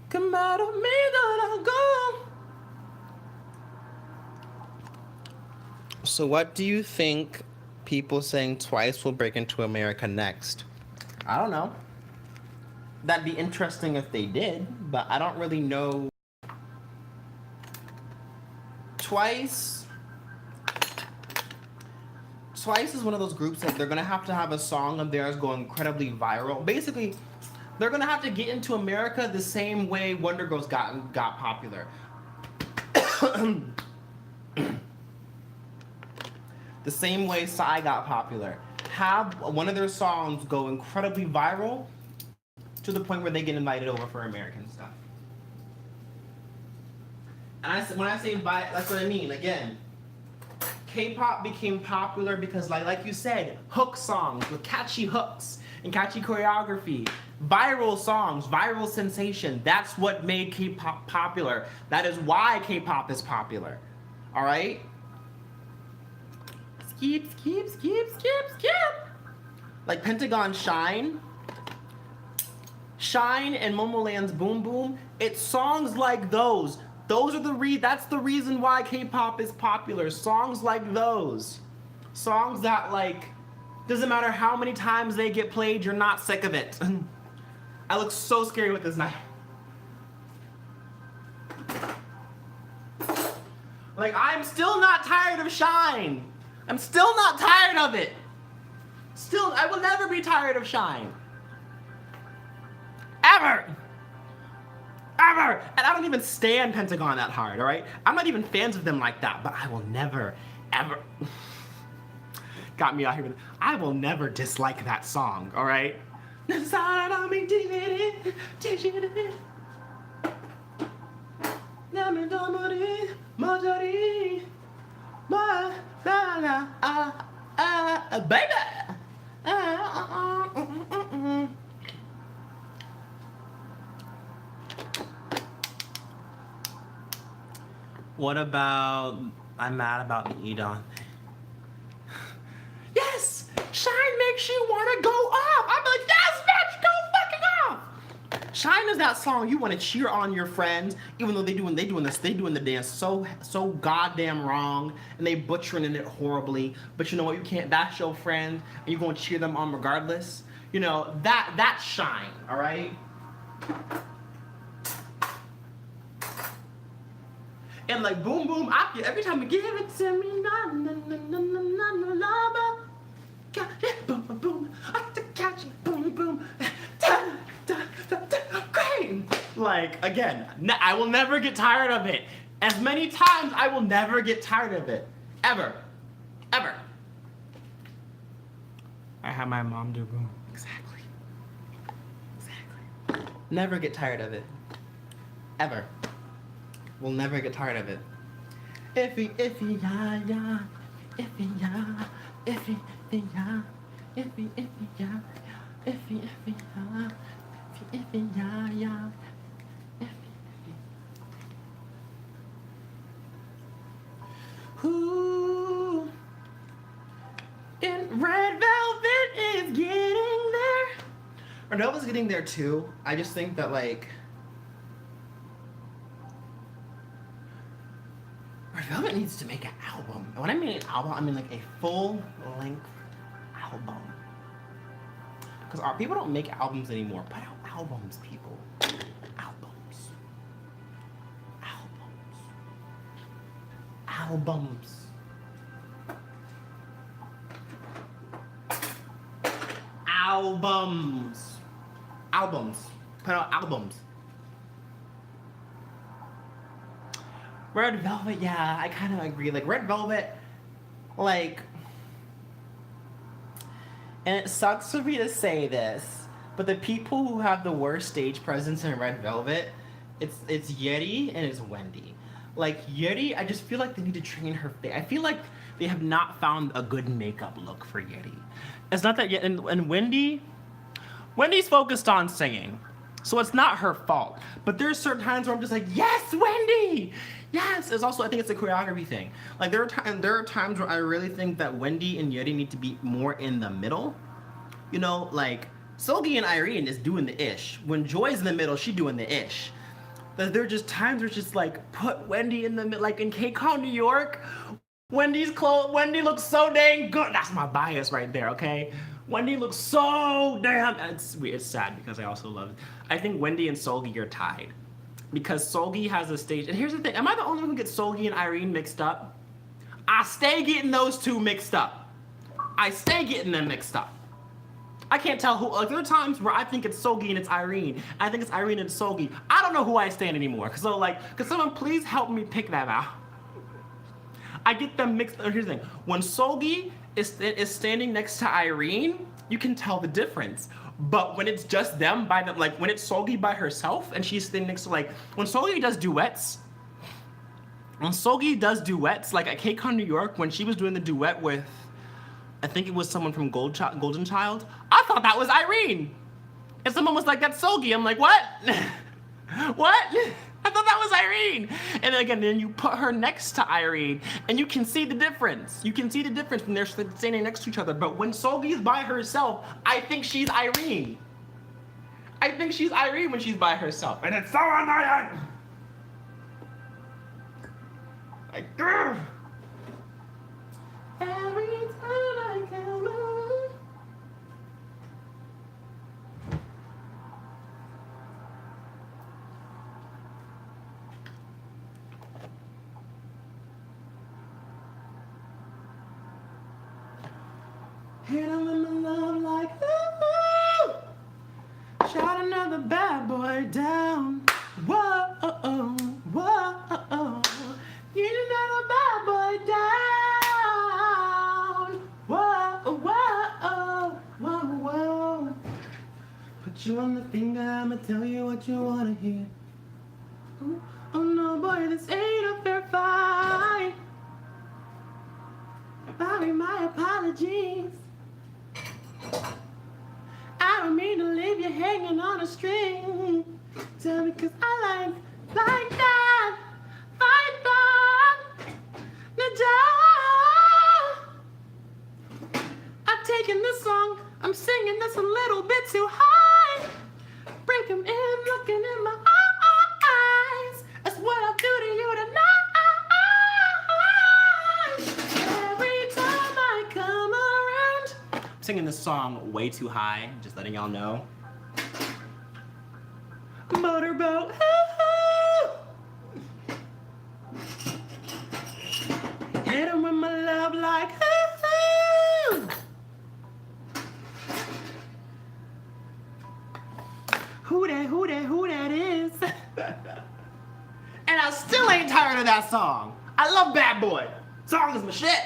그 말을 믿으라고. So what do you think people saying Twice will break into America next? I don't know. That'd be interesting if they did, but I don't really know. Twice is one of those groups that they're gonna have to have a song of theirs go incredibly viral. Basically, they're gonna have to get into America the same way Wonder Girls got popular. The same way Psy got popular. Have one of their songs go incredibly viral to the point where they get invited over for American stuff. And when I say that's what I mean. Again, K-pop became popular because, like you said, hook songs with catchy hooks and catchy choreography, viral songs, viral sensation. That's what made K-pop popular. That is why K-pop is popular. All right? Skip. Like Pentagon Shine and Momoland's Boom Boom. It's songs like those. That's the reason why K-pop is popular. Songs like those. Songs that, like, doesn't matter how many times they get played, you're not sick of it. I look so scary with this knife. Like, I'm still not tired of Shine. I'm still not tired of it. Still, I will never be tired of Shine. Ever. Ever. And I don't even stand Pentagon that hard, all right? I'm not even fans of them like that, but I will never, ever. Got me out here with, I will never dislike that song, all right? Baby. What about, I'm mad about the Edon thing. Yes! Shine makes you want to go off. I'm like, yes, bitch, go fucking off. Shine is that song you want to cheer on your friends, even though they doing the dance so goddamn wrong, and they butchering it horribly. But you know what? You can't. That's your friend, and you're gonna cheer them on regardless. You know that's Shine. All right. And like boom boom, every time you give it to me, na na na na na na na na, got it, boom boom boom, I have to catch it, boom boom, da da da da, great. Like again, I will never get tired of it. As many times, I will never get tired of it, ever, ever. I had my mom do boom. Exactly. Never get tired of it, ever. We'll never get tired of it. Iffy, ya, ya. Iffy, ya. Iffy, ya. Iffy, ya. Iffy, ya. Iffy, ya, ya. Iffy. Who in Red Velvet is getting there? Red Velvet's getting there too. I just think that, like, Red Velvet needs to make an album. And when I mean an album, I mean like a full-length album. Because our people don't make albums anymore. Put out albums, people. Albums. Albums. Albums. Albums. Put out albums. Red Velvet, yeah, I kind of agree. Like, Red Velvet, like, and it sucks for me to say this, but the people who have the worst stage presence in Red Velvet, it's Yeti and it's Wendy. Like, Yeti, I just feel like they need to train her face. I feel like they have not found a good makeup look for Yeti. It's not that yet, and Wendy's focused on singing, so it's not her fault. But there's certain times where I'm just like, yes, Wendy! Yes! It's also, I think it's a choreography thing. Like, there are times where I really think that Wendy and Yeti need to be more in the middle. You know, like, Solgi and Irene is doing the ish. When Joy's in the middle, she's doing the ish. But there are just times where it's just like, put Wendy in the middle. Like, in KPOP New York, Wendy looks so dang good. That's my bias right there, okay? Wendy looks so damn, it's sad because I also love it. I think Wendy and Solgi are tied. Because Solgi has a stage, and here's the thing, am I the only one who gets Solgi and Irene mixed up? I stay getting those two mixed up. I stay getting them mixed up. I can't tell who, like, there are times where I think it's Solgi and it's Irene. I think it's Irene and it's Solgi. I don't know who I stand anymore. So, like, could someone please help me pick that out? I get them mixed. Here's the thing. When Solgi is standing next to Irene, you can tell the difference. But when it's just them by them, like when it's Solgi by herself and she's standing next to, like, when Solgi does duets, like at KCON New York, when she was doing the duet with, I think it was someone from Golden Child, I thought that was Irene. And someone was like, that's Solgi. I'm like, what? What? I thought that was Irene. And then you put her next to Irene and you can see the difference. You can see the difference when they're standing next to each other. But when Solgi's by herself, I think she's Irene. I think she's Irene when she's by herself. And it's so annoying. Like, grr. Every time Hit him with my love like ooh. Shot another bad boy down. Whoa, whoa. Get another bad boy down. Whoa, whoa. Put you on the finger, I'ma tell you what you wanna hear. Oh no, boy, this ain't a fair fight. Bobby, my apologies. I don't mean to leave you hanging on a string. Tell me, cause I like that. Fight that. I've taken this song, I'm singing this a little bit too high. Break 'em in, looking in my eyes. That's what I'll do to you tonight. Every time I come around. I'm singing this song way too high, just letting y'all know. Motorboat. Hit 'em with my love like who that is? And I still ain't tired of that song. I love Bad Boy. Song is my shit.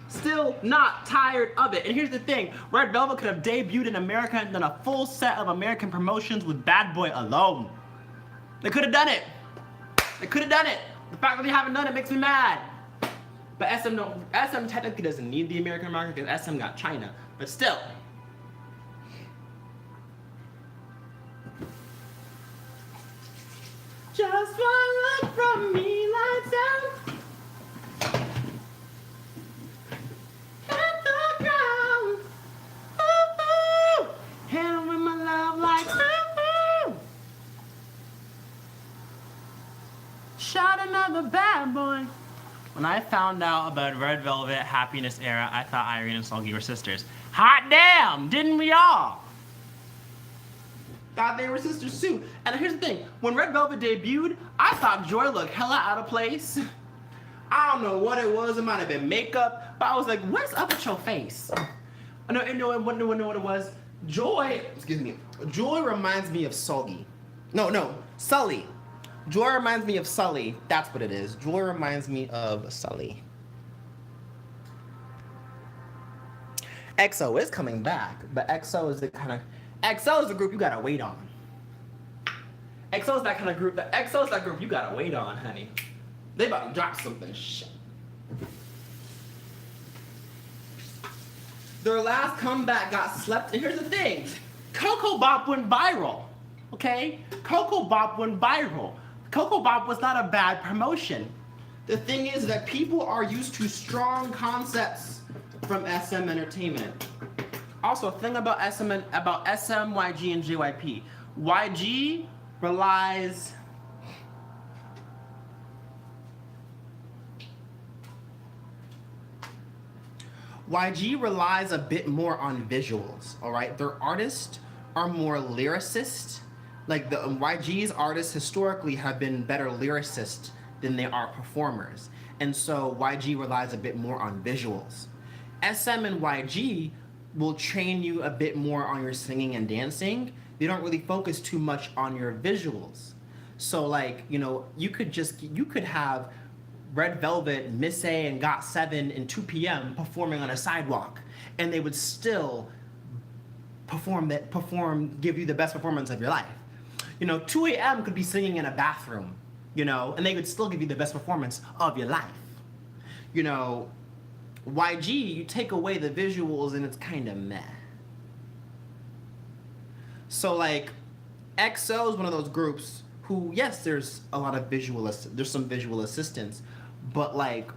Still not tired of it. And here's the thing, Red Velvet could have debuted in America and done a full set of American promotions with Bad Boy alone. They could have done it. They could have done it. The fact that they haven't done it makes me mad. But SM technically doesn't need the American market because SM got China. But still. Just one look from me, lights out. At the ground. Ooh, hand with my love like ooh. Shot another bad boy. When I found out about Red Velvet Happiness Era, I thought Irene and Solgi were sisters. Hot damn, didn't we all? Thought they were sisters too. And here's the thing, when Red Velvet debuted, I thought Joy looked hella out of place. I don't know what it was, it might have been makeup, but I was like, what's up with your face? I know what it was. Joy reminds me of Solgi. No, Sully. Joy reminds me of Sully. That's what it is. Joy reminds me of Sully. EXO is coming back, but EXO is the group you gotta wait on. EXO is that kind of group. EXO is that group you gotta wait on, honey. They about to drop something. Shit. Their last comeback got slept. And here's the thing, Coco Bop went viral. Okay, Coco Bop went viral. Coco Bop was not a bad promotion. The thing is that people are used to strong concepts from SM Entertainment. Also, a thing about SM, YG, and JYP. YG relies... YG relies a bit more on visuals, all right? Their artists are more lyricists. Like the YG's artists historically have been better lyricists than they are performers. And so YG relies a bit more on visuals. SM and YG will train you a bit more on your singing and dancing. They don't really focus too much on your visuals. So like, you know, you could have Red Velvet, Miss A, and GOT7 and 2 PM performing on a sidewalk, and they would still give you the best performance of your life. You know, 2 AM could be singing in a bathroom, you know, and they would still give you the best performance of your life. You know, YG, you take away the visuals and it's kind of meh. So like, EXO is one of those groups who, yes, there's some visual assistance, but like,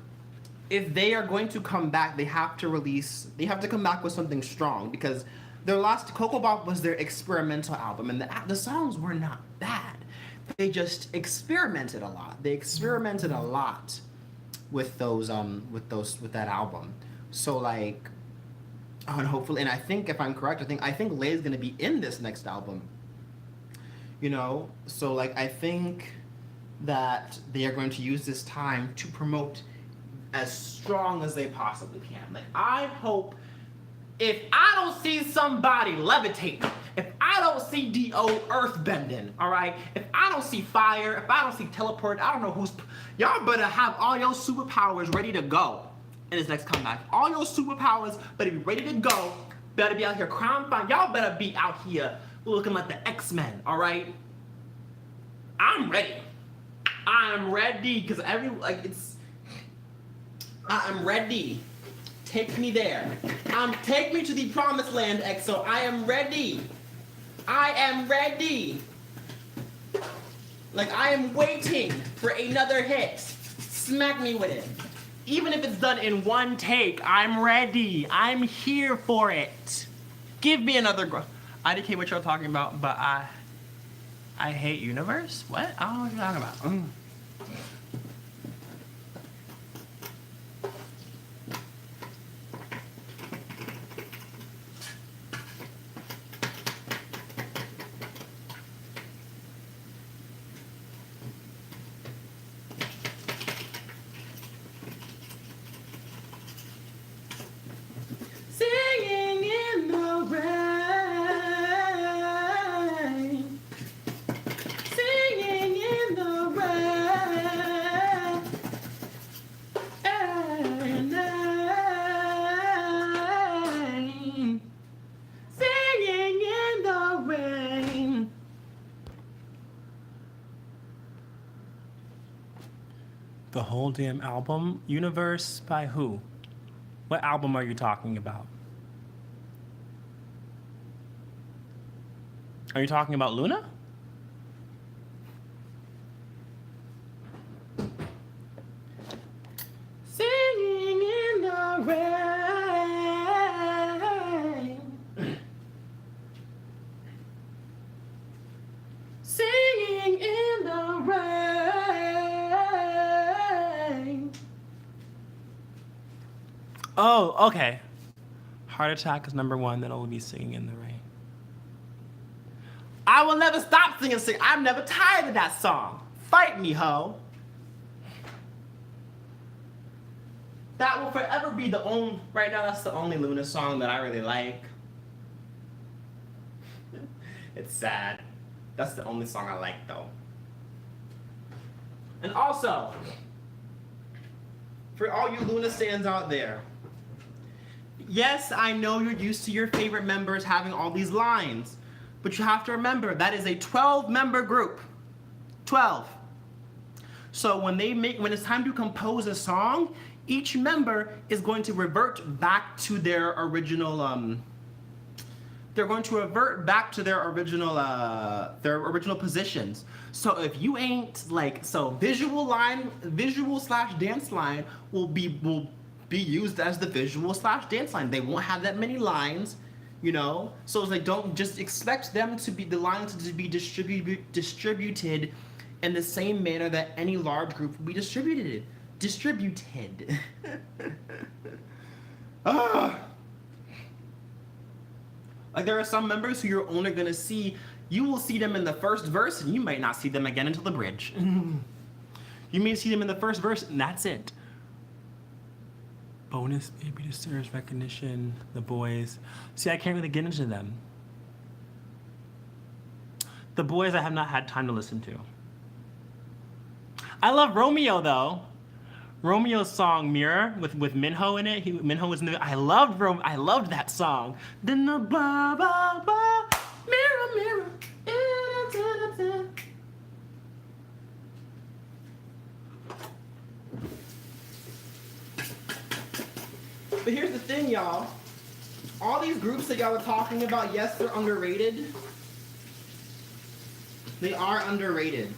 if they are going to come back, they have to come back with something strong, because their last Coco Bop was their experimental album, and the songs were not bad. They just experimented a lot. They experimented a lot with that album. So like, and hopefully, and I think if I'm correct, I think Lay's gonna be in this next album. You know, so like, I think that they are going to use this time to promote as strong as they possibly can. Like, I hope if I don't see somebody levitating, if I don't see D.O. earth bending, all right? If I don't see fire, if I don't see teleport, I don't know who's... Y'all better have all your superpowers ready to go in this next comeback. All your superpowers better be ready to go. Better be out here crime fighting. Y'all better be out here looking like the X-Men, all right? I'm ready. I'm ready, because I'm ready. Take me there. Take me to the promised land, EXO. I am ready. I am ready. Like, I am waiting for another hit. Smack me with it. Even if it's done in one take, I'm ready. I'm here for it. Give me another I didn't care what you're talking about, but I hate Universe? What? I don't know what you're talking about. Singing in the rain. Singing in the rain. Singing in the rain. The whole damn album? Universe by who? What album are you talking about? Are you talking about Luna? Singing in the rain. Singing in the rain. Oh, okay. Heart Attack is number 1, then it'll be Singing in the Rain. I will never stop singing. I'm never tired of that song. Fight me, ho. That will forever be the only... Right now, that's the only Luna song that I really like. It's sad. That's the only song I like, though. And also, for all you Luna stans out there, yes, I know you're used to your favorite members having all these lines, but you have to remember that is a 12-member group. 12. So when it's time to compose a song, each member is going to revert back to their original positions. So if you ain't visual/dance line will be used as the visual/dance line. They won't have that many lines, you know? So it's like, don't just expect them to be, the lines to be distributed in the same manner that any large group will be distributed. Like, there are some members who you're only gonna see, you will see them in the first verse and you might not see them again until the bridge. You may see them in the first verse and that's it. Bonus Baby deserves recognition. The boys. See, I can't really get into them. The boys I have not had time to listen to. I love Romeo though. Romeo's song Mirror with Minho in it. Minho was in the. I loved that song. Then the blah blah blah. Mirror, mirror. But here's the thing, y'all. All these groups that y'all are talking about, yes, they're underrated. They are underrated.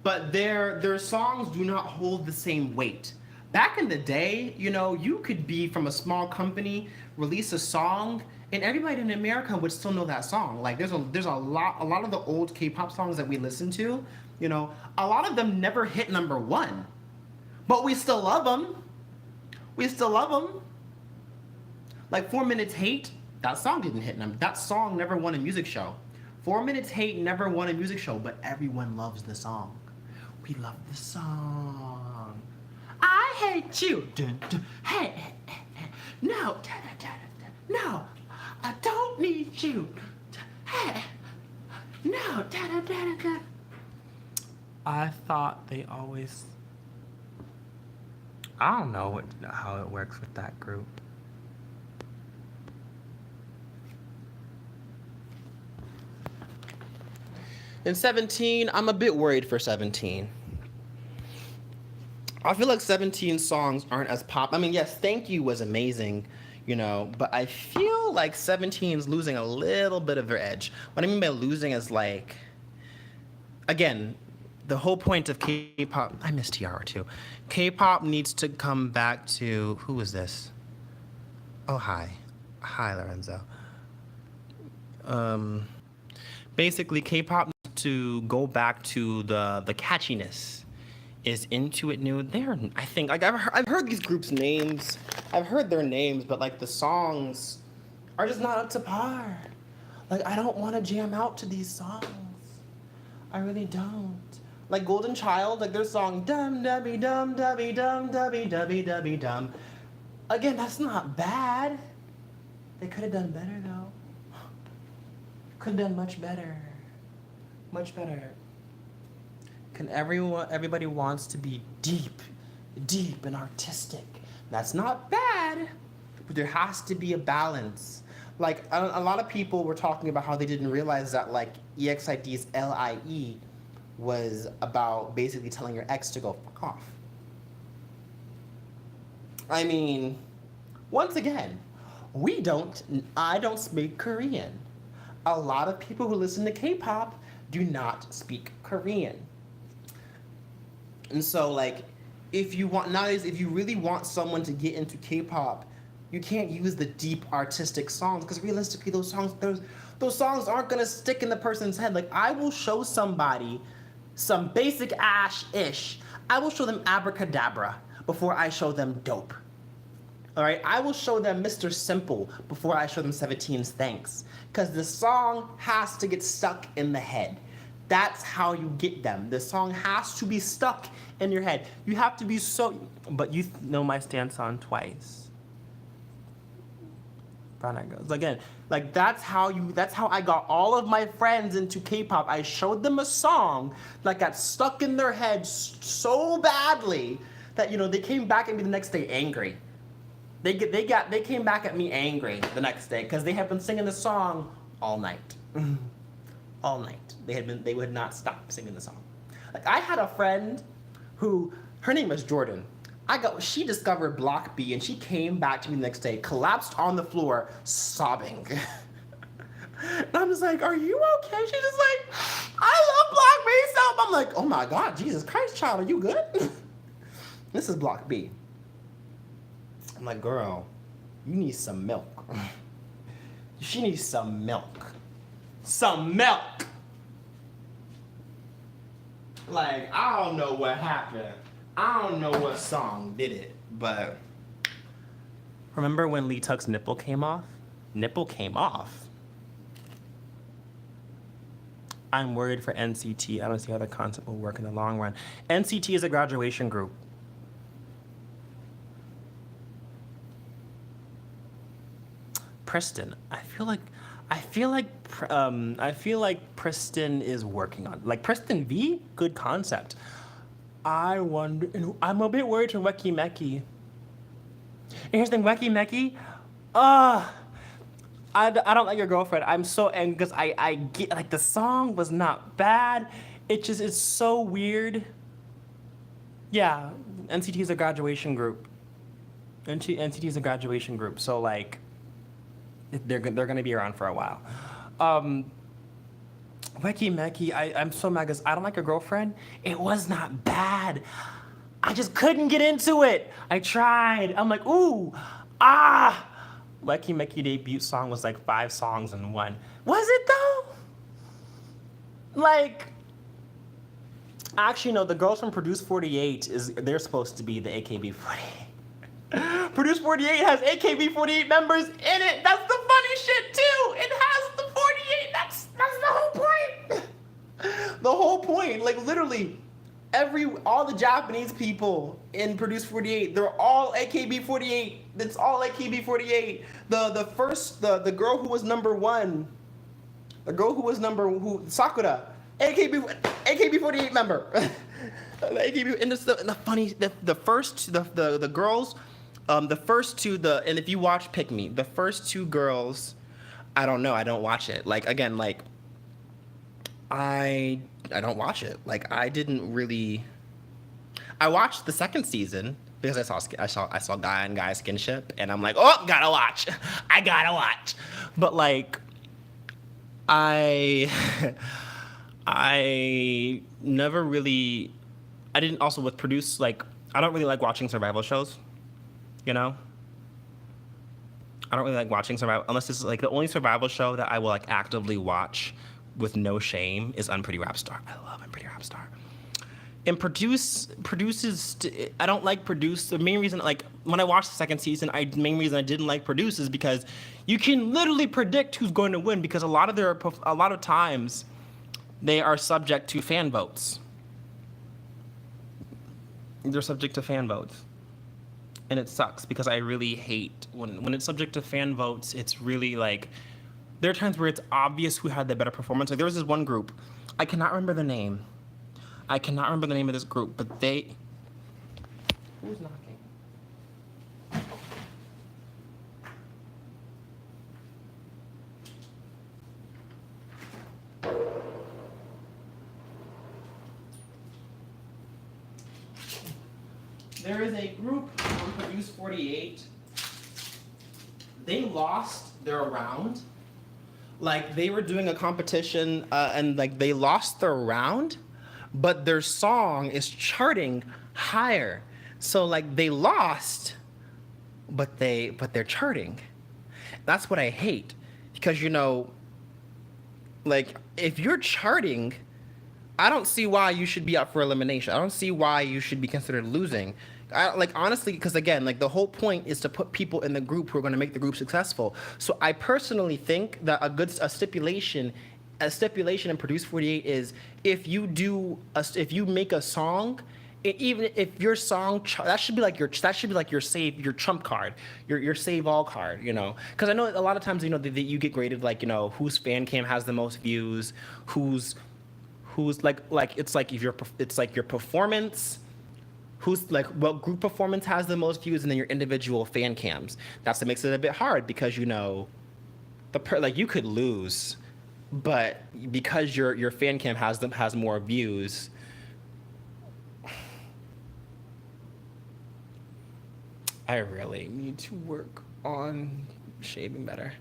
But their songs do not hold the same weight. Back in the day, you know, you could be from a small company, release a song, and everybody in America would still know that song. Like, there's a lot of the old K-pop songs that we listen to, you know, a lot of them never hit number 1. But we still love them. We still love them. Like 4 Minutes Hate, that song didn't hit number. That song never won a music show. 4 Minutes Hate never won a music show, but everyone loves the song. We love the song. I hate you. Dun, dun. Hey, hey, hey, hey. No. Da, da, da, da, No, I don't need you. Hey, no, da da da da da. I thought they always. I don't know how it works with that group. In 17, I'm a bit worried for 17. I feel like 17 songs aren't as pop. I mean, yes, Thank You was amazing, you know, but I feel like 17 is losing a little bit of their edge. What I mean by losing is like, again, the whole point of K-pop, I miss Tiara too. K-pop needs to come back to, who is this? Oh, hi. Hi, Lorenzo. Basically, K-pop needs to go back to the catchiness. Is Into It new? I think, like, I've heard these groups' names. I've heard their names, but like the songs are just not up to par. Like, I don't want to jam out to these songs. I really don't. Like Golden Child, like their song dum dubby dum dubby dum dubby dubby dubby dum. Again, that's not bad. They could have done better though. Could have done much better. Much better. Everybody wants to be deep and artistic. That's not bad, but there has to be a balance. Like a lot of people were talking about how they didn't realize that like EXID's LIE was about basically telling your ex to go fuck off. I mean, once again, I don't speak Korean. A lot of people who listen to K-pop do not speak Korean. And so like, if you really want someone to get into K-pop, you can't use the deep artistic songs because realistically those songs aren't gonna stick in the person's head. Like I will show somebody some basic ash-ish. I will show them Abracadabra before I show them Dope. All right, I will show them Mr. Simple before I show them 17's Thanks. Because the song has to get stuck in the head. That's how you get them. The song has to be stuck in your head. You have to be but you know my stance on Twice. Brown Eyed Girls. Again, like that's how I got all of my friends into K-pop. I showed them a song that got stuck in their head so badly that, you know, they came back at me the next day angry. They came back at me angry the next day because they had been singing the song all night. All night. They would not stop singing the song. Like I had a friend who, her name is Jordan. She discovered Block B and she came back to me the next day, collapsed on the floor, sobbing. And I'm just like, are you okay? She's just like, I love Block B so. I'm like, oh my God, Jesus Christ, child, are you good? This is Block B. I'm like, girl, you need some milk. She needs some milk. Some milk! Like, I don't know what happened. I don't know what song did it, but... Remember when Lee Tuck's nipple came off? Nipple came off. I'm worried for NCT. I don't see how the concept will work in the long run. NCT is a graduation group. Preston, I feel like Preston is working on, like Preston V, good concept. I wonder, I'm a bit worried for Weki Meki. And here's the thing, Weki Meki, I don't like your girlfriend. I'm so angry because I get, like, the song was not bad. It's so weird. Yeah, NCT is a graduation group. NCT is a graduation group, so like, they're gonna be around for a while. Weki Meki, I'm so mad because I don't like your girlfriend. It was not bad. I just couldn't get into it. I tried. I'm like, ooh, Weki Meki debut song was like 5 songs in one. Was it though? Like, actually no, the girls from Produce 48 they're supposed to be the AKB48. Produce 48 has AKB48 members in it. That's the funny shit too. It has the 48. That's the whole point. The whole point, like literally, all the Japanese people in Produce 48, they're all AKB48. It's all AKB48. The girl who was number one, Sakura, AKB48 member. The AKB, and the girls, the first two, and if you watch Pick Me, the first two girls, I don't know, I don't watch it. Like, again, like, I don't watch it. Like, I didn't really. I watched the second season because I saw guy on guy skinship, and I'm like, oh, gotta watch. I gotta watch. But like, I never really. I didn't also with Produce, like, I don't really like watching survival shows. You know. I don't really like watching survival unless it's like the only survival show that I will like actively watch with no shame is Unpretty Rap Star. I love Unpretty Rap Star. And Produce is, I don't like Produce. The main reason, like, when I watched the second season, the main reason I didn't like Produce is because you can literally predict who's going to win because a lot of times they are subject to fan votes. They're subject to fan votes. And it sucks because I really hate when it's subject to fan votes. It's really like, there are times where it's obvious who had the better performance. Like, there was this one group, I cannot remember the name. I cannot remember the name of this group, but they. Who's knocking? There is a group on Produce 48. They lost their round. Like, they were doing a competition and like they lost their round, but their song is charting higher. So like they lost, but they're charting. That's what I hate, because you know, like, if you're charting, I don't see why you should be up for elimination. I don't see why you should be considered losing. Like, honestly, because again, like, the whole point is to put people in the group who are going to make the group successful. So I personally think that a stipulation in Produce 48 is if you make a song, even if your song that should be like your trump card, your save all card, you know. Because I know a lot of times, you know, that you get graded like, you know, whose fan cam has the most views, who's like it's like your performance. Who's like what group performance has the most views, and then your individual fan cams. That's what makes it a bit hard because, you know, like you could lose, but because your fan cam has more views. I really need to work on shaving better.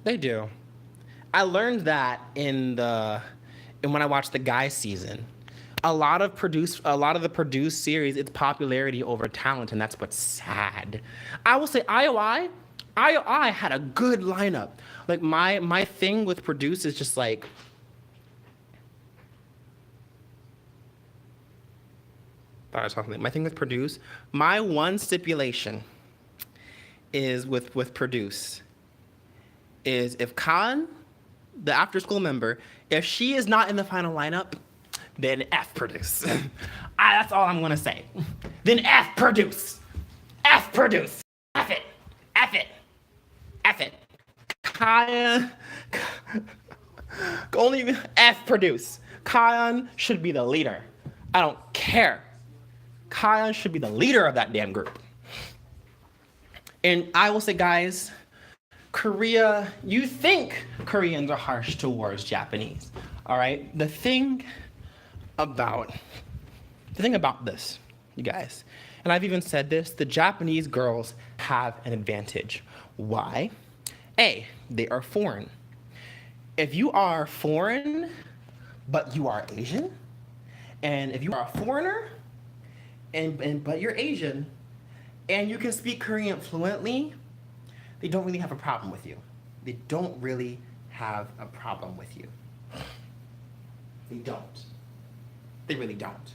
They do. I learned that and when I watched the Guy season, a lot of the Produce series, it's popularity over talent, and that's what's sad. I will say IOI had a good lineup. Like, my thing with Produce is just like, my thing with Produce, my one stipulation is with Produce is if Khan, the after school member, if she is not in the final lineup, then F Produce. That's all I'm gonna say. Then F Produce. F Produce. F it. F it. F it. Kaya. Only F Produce. Kion should be the leader. I don't care. Kion should be the leader of that damn group. And I will say, guys, Korea, you think Koreans are harsh towards Japanese, all right? The thing about this, you guys, and I've even said this, the Japanese girls have an advantage. Why? A, they are foreign. If you are foreign, but you are Asian, and if you are a foreigner, but you're Asian, and you can speak Korean fluently, they don't really have a problem with you. They don't really have a problem with you. They don't. They really don't.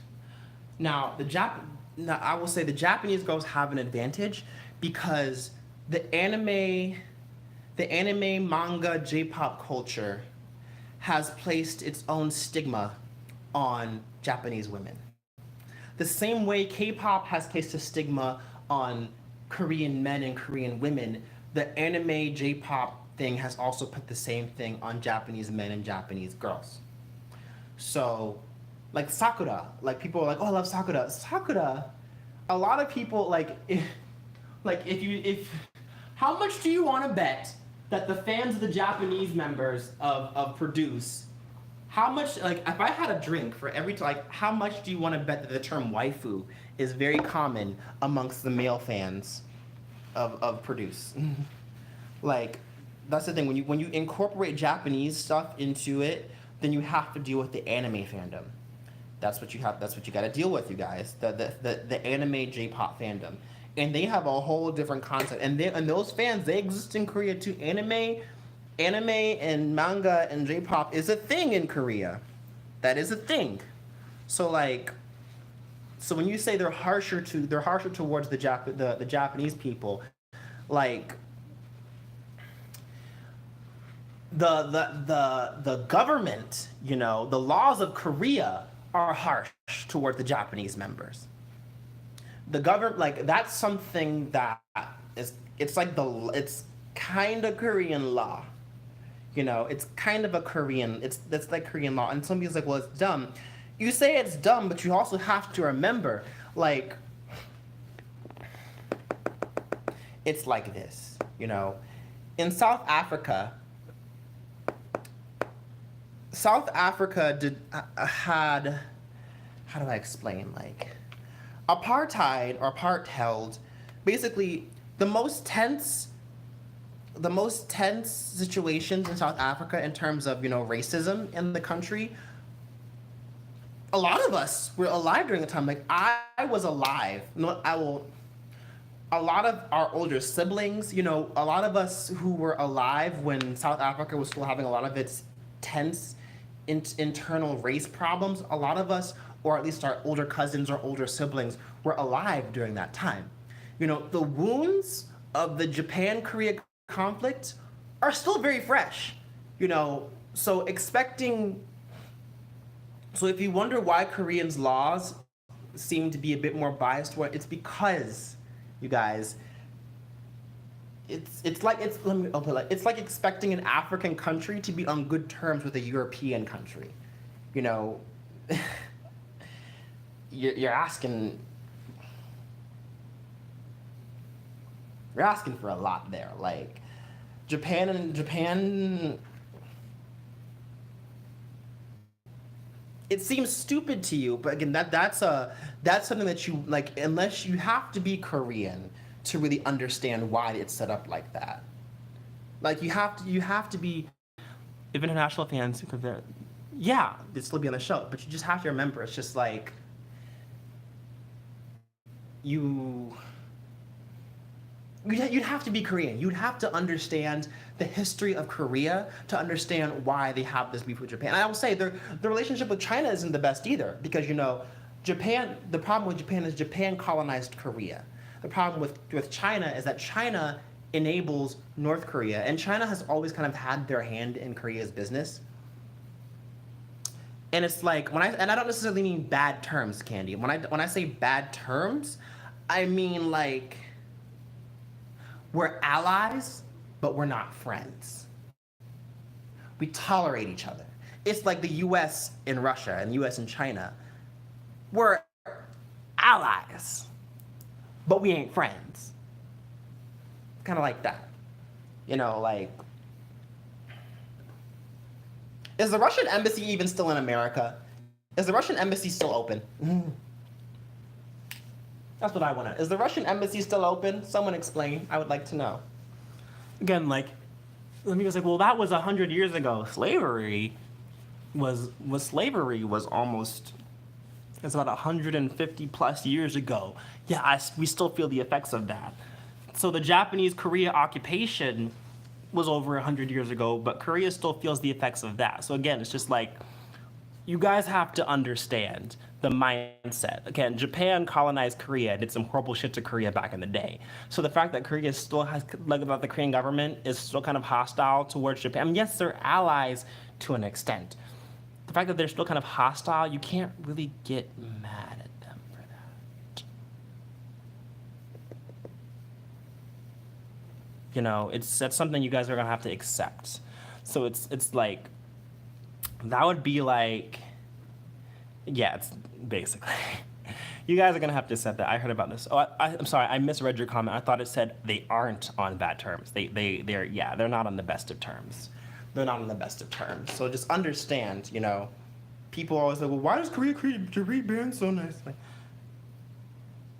Now, I will say the Japanese girls have an advantage because the anime, manga, J-pop culture has placed its own stigma on Japanese women. The same way K-pop has placed a stigma on Korean men and Korean women, the anime J-pop thing has also put the same thing on Japanese men and Japanese girls. So, like Sakura, like people are like, oh, I love Sakura. Sakura, a lot of people how much do you want to bet that the fans of the Japanese members of Produce, how much, like, if I had a drink for every, like, how much do you want to bet that the term waifu is very common amongst the male fans of Produce? Like, that's the thing. When you incorporate Japanese stuff into it, then you have to deal with the anime fandom. That's what you got to deal with, you guys. The anime J-pop fandom. And they have a whole different concept. And those fans, they exist in Korea too. Anime and manga and J-pop is a thing in Korea. That is a thing. So when you say they're harsher towards the Japanese people, like the government, you know, the laws of Korea are harsh toward the Japanese members. The government, like, that's something that it's kind of Korean law. You know, it's kind of a Korean, that's like Korean law. And some people's like, well, it's dumb. You say it's dumb, but you also have to remember, like, it's like this, you know. In South Africa had, how do I explain, like, apartheid or apartheid, basically the most tense situations in South Africa in terms of, you know, racism in the country. A lot of us were alive during the time. Like, I was alive. A lot of our older siblings, you know, a lot of us who were alive when South Africa was still having a lot of its tense internal race problems, a lot of us, or at least our older cousins or older siblings, were alive during that time. You know, the wounds of the Japan-Korea conflict are still very fresh, you know, so if you wonder why Koreans' laws seem to be a bit more biased toward, it's because, you guys, it's like expecting an African country to be on good terms with a European country. You know, you're asking for a lot there. Like, Japan, it seems stupid to you, but again, that's something that you, like, unless you have to be Korean to really understand why it's set up like that. Like, you have to be, If international fans, because they'd still be on the show, but you just have to remember, it's just like, you'd have to be Korean. You'd have to understand the history of Korea to understand why they have this beef with Japan. And I will say, the relationship with China isn't the best either, because, you know, Japan, the problem with Japan is Japan colonized Korea. The problem with China is that China enables North Korea, and China has always kind of had their hand in Korea's business. And it's like, and I don't necessarily mean bad terms, Candy. When I say bad terms, I mean, like, we're allies, but we're not friends. We tolerate each other. It's like the US and Russia and the US and China. We're allies, but we ain't friends. Kind of like that. You know, like, is the Russian embassy even still in America? Is the Russian embassy still open? That's what I want to. Is the Russian embassy still open? Someone explain. I would like to know. Again, like, let me just like, well, that was 100 years ago. Slavery was almost, it's about 150 plus years ago. Yeah, we still feel the effects of that. So the Japanese Korea occupation was over 100 years ago, but Korea still feels the effects of that. So again, it's just like, you guys have to understand the mindset. Again, Japan colonized Korea and did some horrible shit to Korea back in the day. So the fact that Korea still has, like, about the Korean government is still kind of hostile towards Japan. I mean, yes, they're allies to an extent. The fact that they're still kind of hostile, you can't really get mad at them for that. You know, that's something you guys are gonna have to accept. So it's like, that would be like, yeah, it's basically. You guys are gonna have to accept that. I heard about this. Oh, I'm sorry, I misread your comment. I thought it said they aren't on bad terms. They're not on the best of terms. They're not on the best of terms. So just understand, you know, people always say, well, why does Korea band so nice? Like,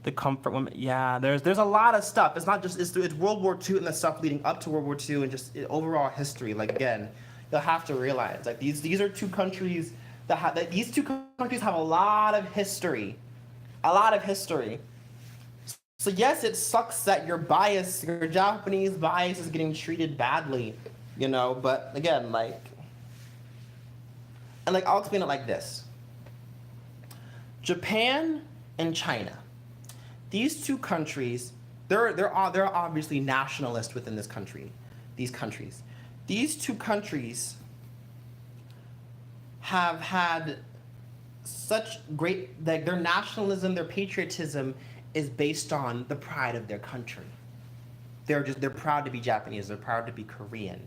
the comfort women, yeah, there's a lot of stuff. It's not just, it's World War II and the stuff leading up to World War II and just overall history. Like, again, you'll have to realize, like, these are two countries these two countries have a lot of history. A lot of history. So yes, it sucks that your Japanese bias is getting treated badly, you know, but again, I'll explain it like this. Japan and China. These two countries, they're obviously nationalist within this country. These countries. These two countries have had such great, like, their nationalism, their patriotism is based on the pride of their country. They're proud to be Japanese. They're proud to be Korean.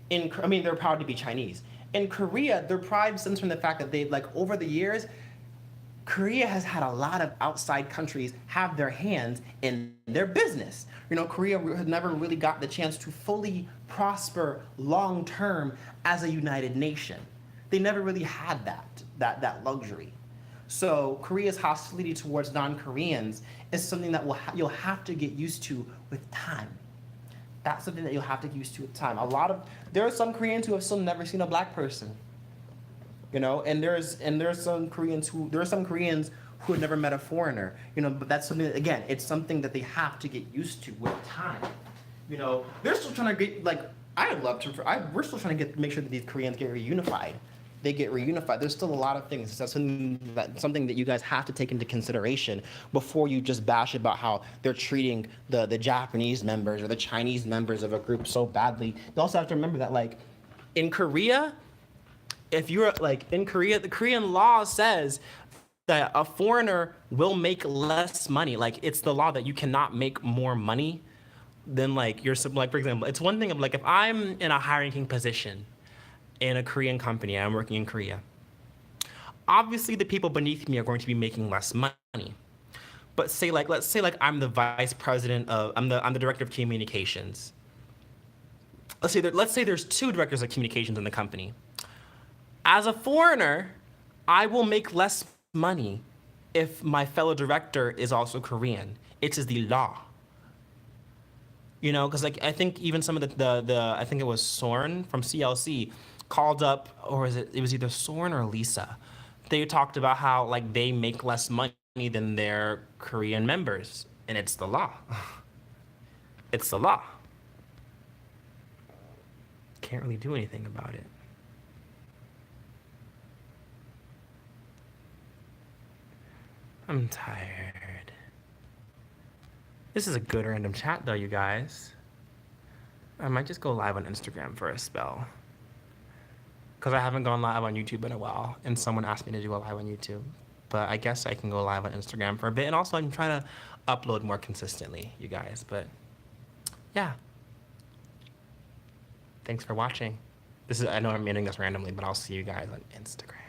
They're proud to be Chinese. In Korea, their pride stems from the fact that they, like, over the years, Korea has had a lot of outside countries have their hands in their business. You know, Korea had never really got the chance to fully prosper long term as a united nation. They never really had that luxury. So Korea's hostility towards non-Koreans is something that you'll have to get used to with time. That's something that you'll have to get used to with time. There are some Koreans who have still never seen a black person. You know, and there's some Koreans who have never met a foreigner. You know, but that's something that, again, it's something that they have to get used to with time. You know, they're still trying to get, like, we're still trying to make sure that these Koreans get reunified. They get reunified. There's still a lot of things. That's something that you guys have to take into consideration before you just bash about how they're treating the Japanese members or the Chinese members of a group so badly. You also have to remember that, like, in Korea, the Korean law says that a foreigner will make less money. Like, it's the law that you cannot make more money than, like, for example, it's one thing of, like, if I'm in a high-ranking position in a Korean company, I'm working in Korea, obviously the people beneath me are going to be making less money. But let's say I'm the vice president I'm the director of communications. Let's say there's two directors of communications in the company. As a foreigner, I will make less money if my fellow director is also Korean. It is the law. You know, because, like, I think even some of the I think it was Sorn from CLC called up, or it was either Sorn or Lisa. They talked about how, like, they make less money than their Korean members, and it's the law. It's the law. Can't really do anything about it. I'm tired. This is a good random chat, though, you guys. I might just go live on Instagram for a spell. Because I haven't gone live on YouTube in a while, and someone asked me to do a live on YouTube. But I guess I can go live on Instagram for a bit, and also I'm trying to upload more consistently, you guys. But, yeah. Thanks for watching. I know I'm ending this randomly, but I'll see you guys on Instagram.